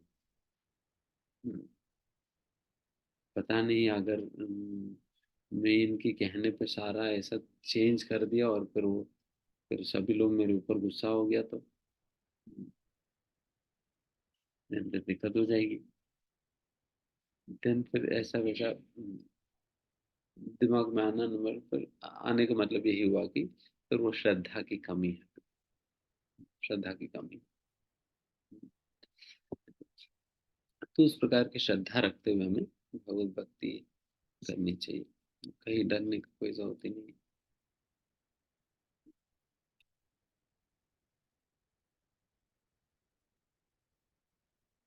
Speaker 1: हम्म, पता नहीं अगर मैं इनकी कहने पे सारा ऐसा चेंज कर दिया और फिर वो, फिर सभी लोग मेरे ऊपर गुस्सा हो गया तो then फिर दिक्कत हो जाएगी। देन फिर ऐसा वैसा दिमाग में आना, नंबर पर आने का मतलब यही हुआ कि फिर वो श्रद्धा की कमी है, श्रद्धा की कमी। तो उस प्रकार की श्रद्धा रखते हुए हमें भगवत भक्ति करनी चाहिए, कहीं डरने की कोई जरूरत ही नहीं।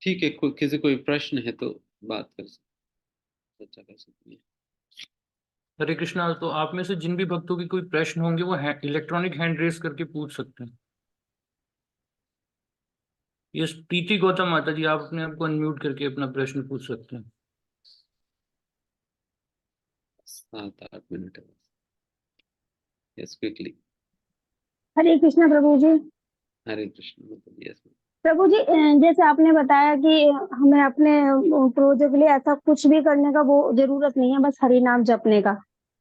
Speaker 1: ठीक है, किसी कोई प्रश्न है तो बात कर सकते, चर्चा कर सकते हैं।
Speaker 3: हरे कृष्णा। तो आप में से जिन भी भक्तों की कोई प्रश्न होंगे वो इलेक्ट्रॉनिक हैंड रेस करके पूछ सकते हैं। यस, प्रीति गौतम माता जी, आप अपने आप को अनम्यूट करके अपना प्रश्न पूछ सकते हैं।
Speaker 1: 7-8 मिनट है। Yes, quickly.
Speaker 4: हरे कृष्णा प्रभु जी।
Speaker 1: हरे कृष्ण मतलब यस।
Speaker 4: प्रभु जी, जैसे आपने बताया कि हमें अपने पूर्वजों के लिए ऐसा कुछ भी करने का वो जरूरत नहीं है, बस हरि नाम जपने का।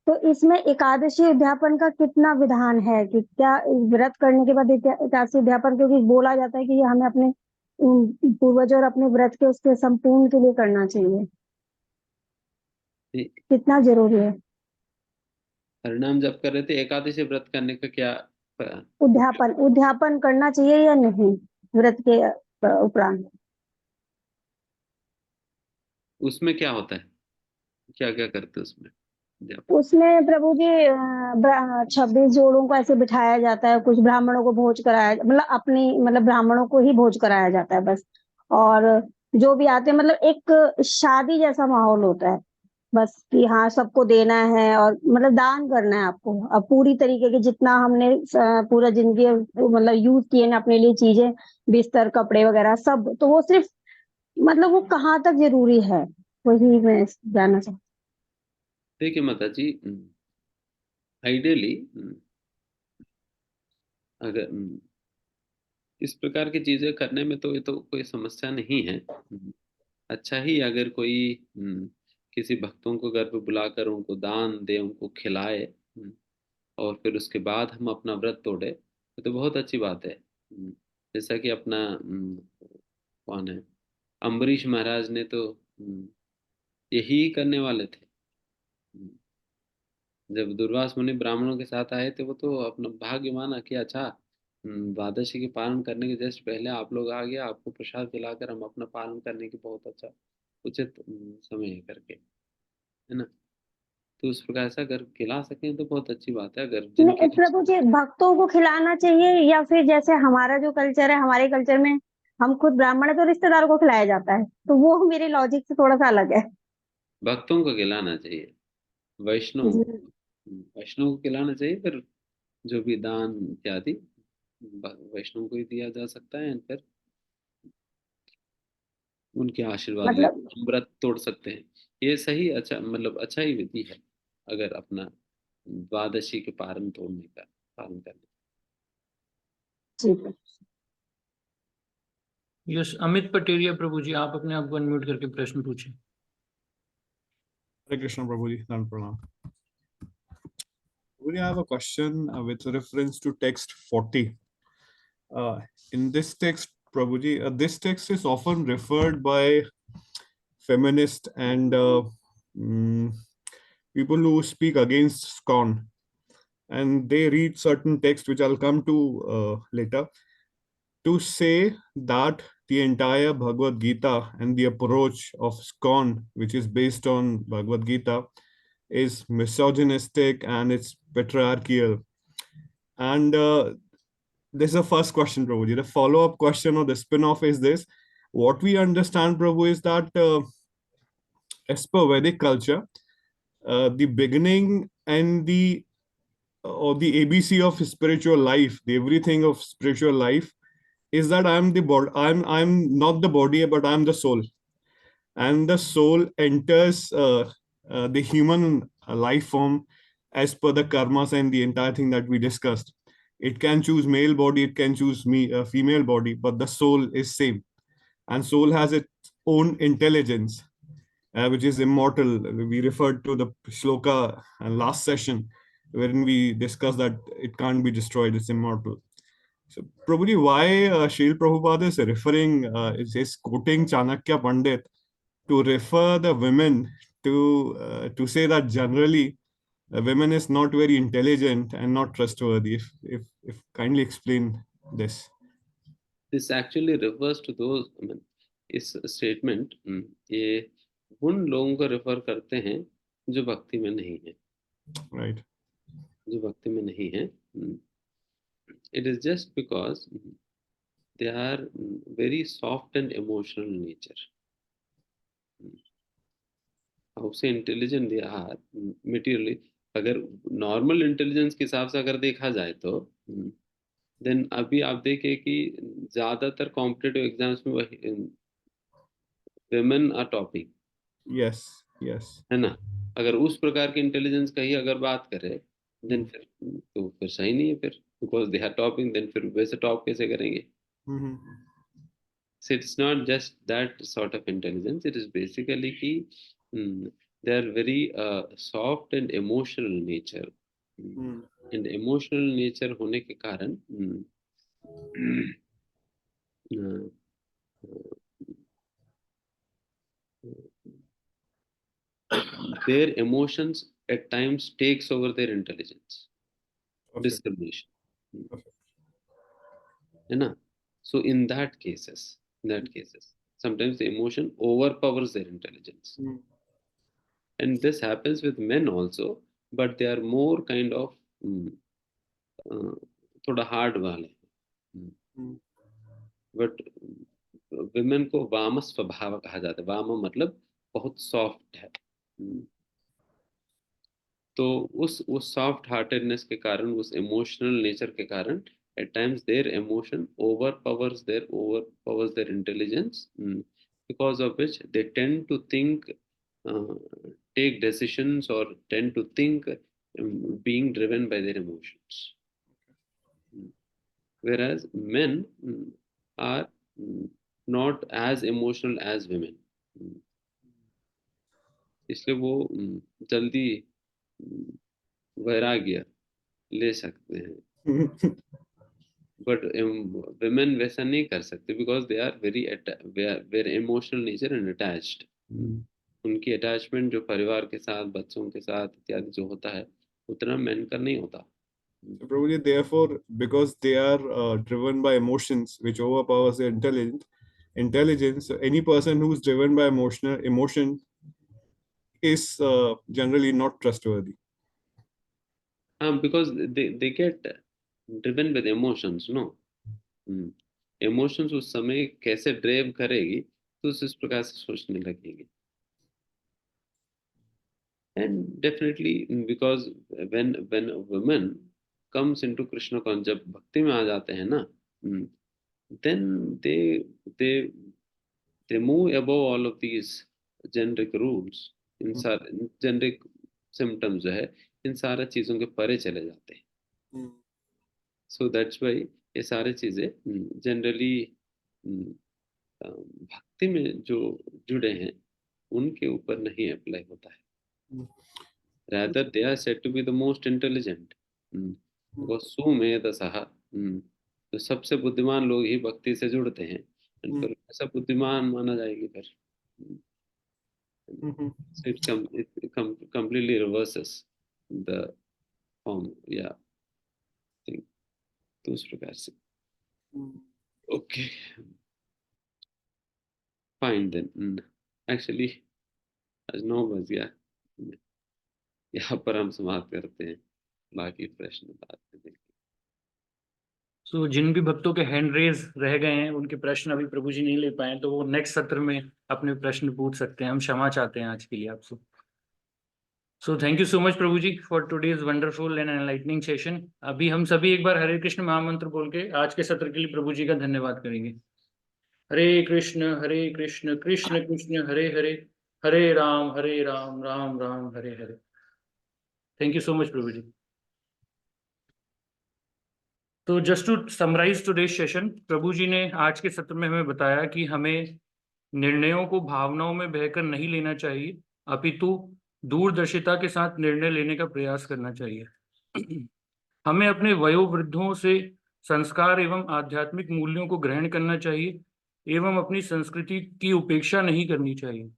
Speaker 4: तो इसमें एकादशी उद्यापन का कितना विधान है कि क्या व्रत करने के बाद एकादशी उद्यापन, क्योंकि बोला जाता है कि ये हमें अपने पूर्वज और अपने व्रत के उसके संपूर्ण के लिए करना चाहिए, कितना जरूरी है?
Speaker 1: हरिनाम जप कर रहे थे, एकादशी व्रत करने का क्या
Speaker 4: उद्यापन करना चाहिए या नहीं व्रत के उपरांत?
Speaker 1: उसमें क्या होता है, क्या क्या करते उसमें?
Speaker 4: उसमें प्रभु जी 26 जोड़ों को ऐसे बिठाया जाता है, कुछ ब्राह्मणों को भोज कराया, मतलब ब्राह्मणों को ही भोज कराया जाता है बस। और जो भी आते हैं, मतलब एक शादी जैसा माहौल होता है बस, कि हाँ सबको देना है और मतलब दान करना है आपको। अब पूरी तरीके के जितना हमने पूरा जिंदगी मतलब यूज किए ना अपने लिए चीजें, बिस्तर कपड़े वगैरह सब, तो वो सिर्फ मतलब वो कहाँ तक जरूरी है, वही मैं जानना चाहती।
Speaker 1: देखिए माता जी, आइडियली अगर इस प्रकार की चीजें करने में तो ये तो कोई समस्या नहीं है। अच्छा ही अगर कोई किसी भक्तों को घर पे बुलाकर उनको दान दे, उनको खिलाए, और फिर उसके बाद हम अपना व्रत तोड़े, तो बहुत अच्छी बात है। जैसा कि अपना कौन है, अम्बरीश महाराज ने तो यही करने वाले थे। जब दुर्वास मुनि ब्राह्मणों के साथ आए थे, वो तो अपना भाग्य माना कि अच्छा, द्वादशी के पालन करने के जस्ट पहले आप लोग आ गया, आपको प्रसाद खिलाकर हम अपना पालन करने की बहुत अच्छा उचित समय है करके, है ना। तो उस प्रकार से अगर खिला सकें तो बहुत अच्छी बात है। अगर जिनके
Speaker 4: प्रभु जी, भक्तों को खिलाना चाहिए या फिर जैसे हमारा जो कल्चर है, हमारे कल्चर में हम खुद ब्राह्मण है तो रिश्तेदारों को खिलाया जाता है, तो वो मेरे लॉजिक से थोड़ा सा अलग है।
Speaker 1: भक्तों को खिलाना चाहिए, वैष्णव
Speaker 4: जी।
Speaker 1: वैष्णव को खिलाना चाहिए। फिर जो भी दान इत्यादि वैष्णव को ही दिया जा सकता है, फिर उनके आशीर्वाद ले
Speaker 4: मतलब
Speaker 1: व्रत तोड़ सकते हैं। ये सही, अच्छा मतलब अच्छा ही विधि है अगर अपना द्वादशी के पारण तोड़ने का, पालन करने।
Speaker 4: ठीक है।
Speaker 3: यस, अमित पटेरिया प्रभु जी, आप अपने आप को अनम्यूट करके प्रश्न पूछें।
Speaker 5: Hare Krishna Prabhuji, Dhan Pranam. Prabhuji, I have a question with reference to text 40. In this text, Prabhuji, this text is often referred by feminists and people who speak against SCON. And they read certain text, which I'll come to later, to say that the entire Bhagavad Gita and the approach of SCON, which is based on Bhagavad Gita, is misogynistic and it's patriarchal. And this is the first question, Prabhuji. The follow-up question or the spin-off is this. What we understand, Prabhu, is that as per Vedic culture, the beginning and the ABC of spiritual life, the everything of spiritual life, is that I'm the body. I'm not the body, but I'm the soul. And the soul enters the human life form as per the karmas and the entire thing that we discussed. It can choose male body, it can choose female body, but the soul is same. And soul has its own intelligence, which is immortal. We referred to the shloka last session, wherein we discussed that it can't be destroyed, it's immortal. So, probably why Srila Prabhupada is referring, is quoting Chanakya Pandit to refer the women to say that generally women is not very intelligent and not trustworthy. If kindly explain this.
Speaker 1: This actually refers to those, I mean, इस statement ये उन लोगों को refer करते हैं जो भक्ति में नहीं है,
Speaker 5: Right.
Speaker 1: जो भक्ति में नहीं है. It is just because they are very soft and emotional nature. How say intelligent they are materially, अगर नॉर्मल इंटेलिजेंस के हिसाब से अगर देखा जाए तो देन अभी आप देखें कि ज्यादातर कॉम्पिटिटिव एग्जाम्स में women are topping,
Speaker 5: Yes. Yes.
Speaker 1: है ना. अगर उस प्रकार की इंटेलिजेंस का ही अगर बात करें देन फिर सही नहीं है फिर, because they are topping, then फिर वैसे टॉप कैसे करेंगे.
Speaker 5: Mhm.
Speaker 1: So it's not just that sort of intelligence, it is basically ki they are very soft and emotional nature. And emotional nature होने के कारण their emotions at times takes over their intelligence.
Speaker 5: Okay.
Speaker 1: Discrimination.
Speaker 5: Okay.
Speaker 1: है ना. So in that cases, sometimes the emotion overpowers their intelligence. And this happens with men also, but they are more kind of थोड़ा hard वाले. But women को वाम स्वभाव कहा जाता है. वाम मतलब बहुत सॉफ्ट है. तो उस सॉफ्ट हार्टेडनेस के कारण, उस इमोशनल नेचर के कारण at times their emotion overpowers their intelligence, because of which they tend to think, take decisions, or tend to think being driven by their emotions. Whereas men are not as emotional as women. इसलिए वो जल्दी वैराग्य ले सकते हैं. But women वैसा नहीं कर सकते, because they are very emotional nature and attached. उनकी अटैचमेंट जो परिवार के साथ, बच्चों के साथ इत्यादि जो होता है, उतना मेन का नहीं होता.
Speaker 5: Probably therefore, because they are driven by emotions, which overpowers their intelligence. Any person who's driven by emotion is generally not trustworthy.
Speaker 1: Because they get driven with emotions, no. Emotions उस समय कैसे drive करेगी तो इस प्रकार से सोचने लगेगी. And definitely because when a woman comes into Krishna consciousness, जब भक्ति में आ जाते हैं ना, then they move above all of these generic rules, इन सारे generic symptoms जो है, इन सारा चीजों के परे चले जाते हैं. So that's why ये सारे चीजें जनरली भक्ति में जो जुड़े हैं उनके ऊपर नहीं अप्लाई होता है. Rather they are said to be the most intelligent. because सुमेधसः, तो सबसे बुद्धिमान लोग ही भक्ति से जुड़ते हैं. And फिर ऐसा बुद्धिमान माना जाएगी फिर. So it completely reverses the form, yeah, thing. तो उस प्रकार से. Okay, fine then. Actually आज 9 बज गया. यहाँ पर हम समाप्त करते हैं, बाकी प्रश्न बाद में देखेंगे.
Speaker 3: सो जिन भी भक्तों के हैंड रेज रह गए हैं, उनके प्रश्न अभी प्रभु जी नहीं ले पाए, तो वो नेक्स्ट सत्र में अपने प्रश्न पूछ सकते हैं. हम क्षमा चाहते हैं आज के लिए आपसे. So thank you so much Prabhu ji for today's wonderful and enlightening session. अभी हम सभी एक बार हरे कृष्ण महामंत्र बोल के आज के सत्र के लिए प्रभु जी का धन्यवाद करेंगे. Hare Krishna Krishna Krishna Hare Hare, Hare Ram Ram Ram Hare Hare. Thank you so much Prabhu ji. तो just to summarise today's session, Prabhu ji ने आज के सत्र में हमें बताया कि हमें निर्णयों को भावनाओं में बहकर नहीं लेना चाहिए, अपितु दूरदर्शिता के साथ निर्णय लेने का प्रयास करना चाहिए. हमें अपने वयोवृद्धों से संस्कार एवं आध्यात्मिक मूल्यों को ग्रहण करना चाहिए एवं अपनी संस्कृति की उपेक्षा नहीं करनी चाहिए।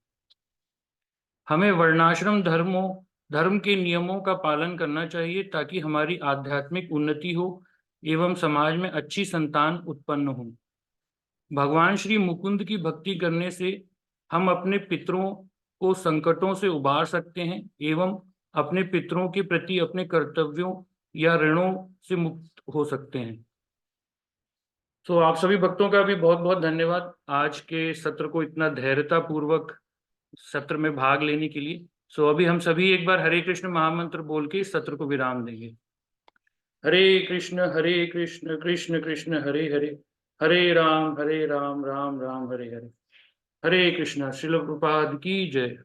Speaker 3: हमें वर्णाश्रम धर्म के नियमों का पालन करना चाहिए ताकि हमारी आध्यात्मिक उन्नति हो एवं समाज में अच्छी संतान उत्पन्न हो। भगवान श्री मुकुंद की भक्ति करने से हम अपने पितरों को संकटों से उबार सकते हैं एवं अपने पितरों के प्रति अपने कर्तव्यों या ऋणों से मुक्त हो सकते हैं। तो आप सभी भक्तों का भी बहुत बहुत धन्यवाद आज के सत्र को इतना धैर्यता पूर्वक सत्र में भाग लेने के लिए। सो अभी हम सभी एक बार हरे कृष्ण महामंत्र बोल के इस सत्र को विराम देंगे। हरे कृष्ण कृष्ण कृष्ण हरे हरे, हरे राम राम राम हरे हरे। हरे कृष्णा। श्रील प्रभुपाद की जय।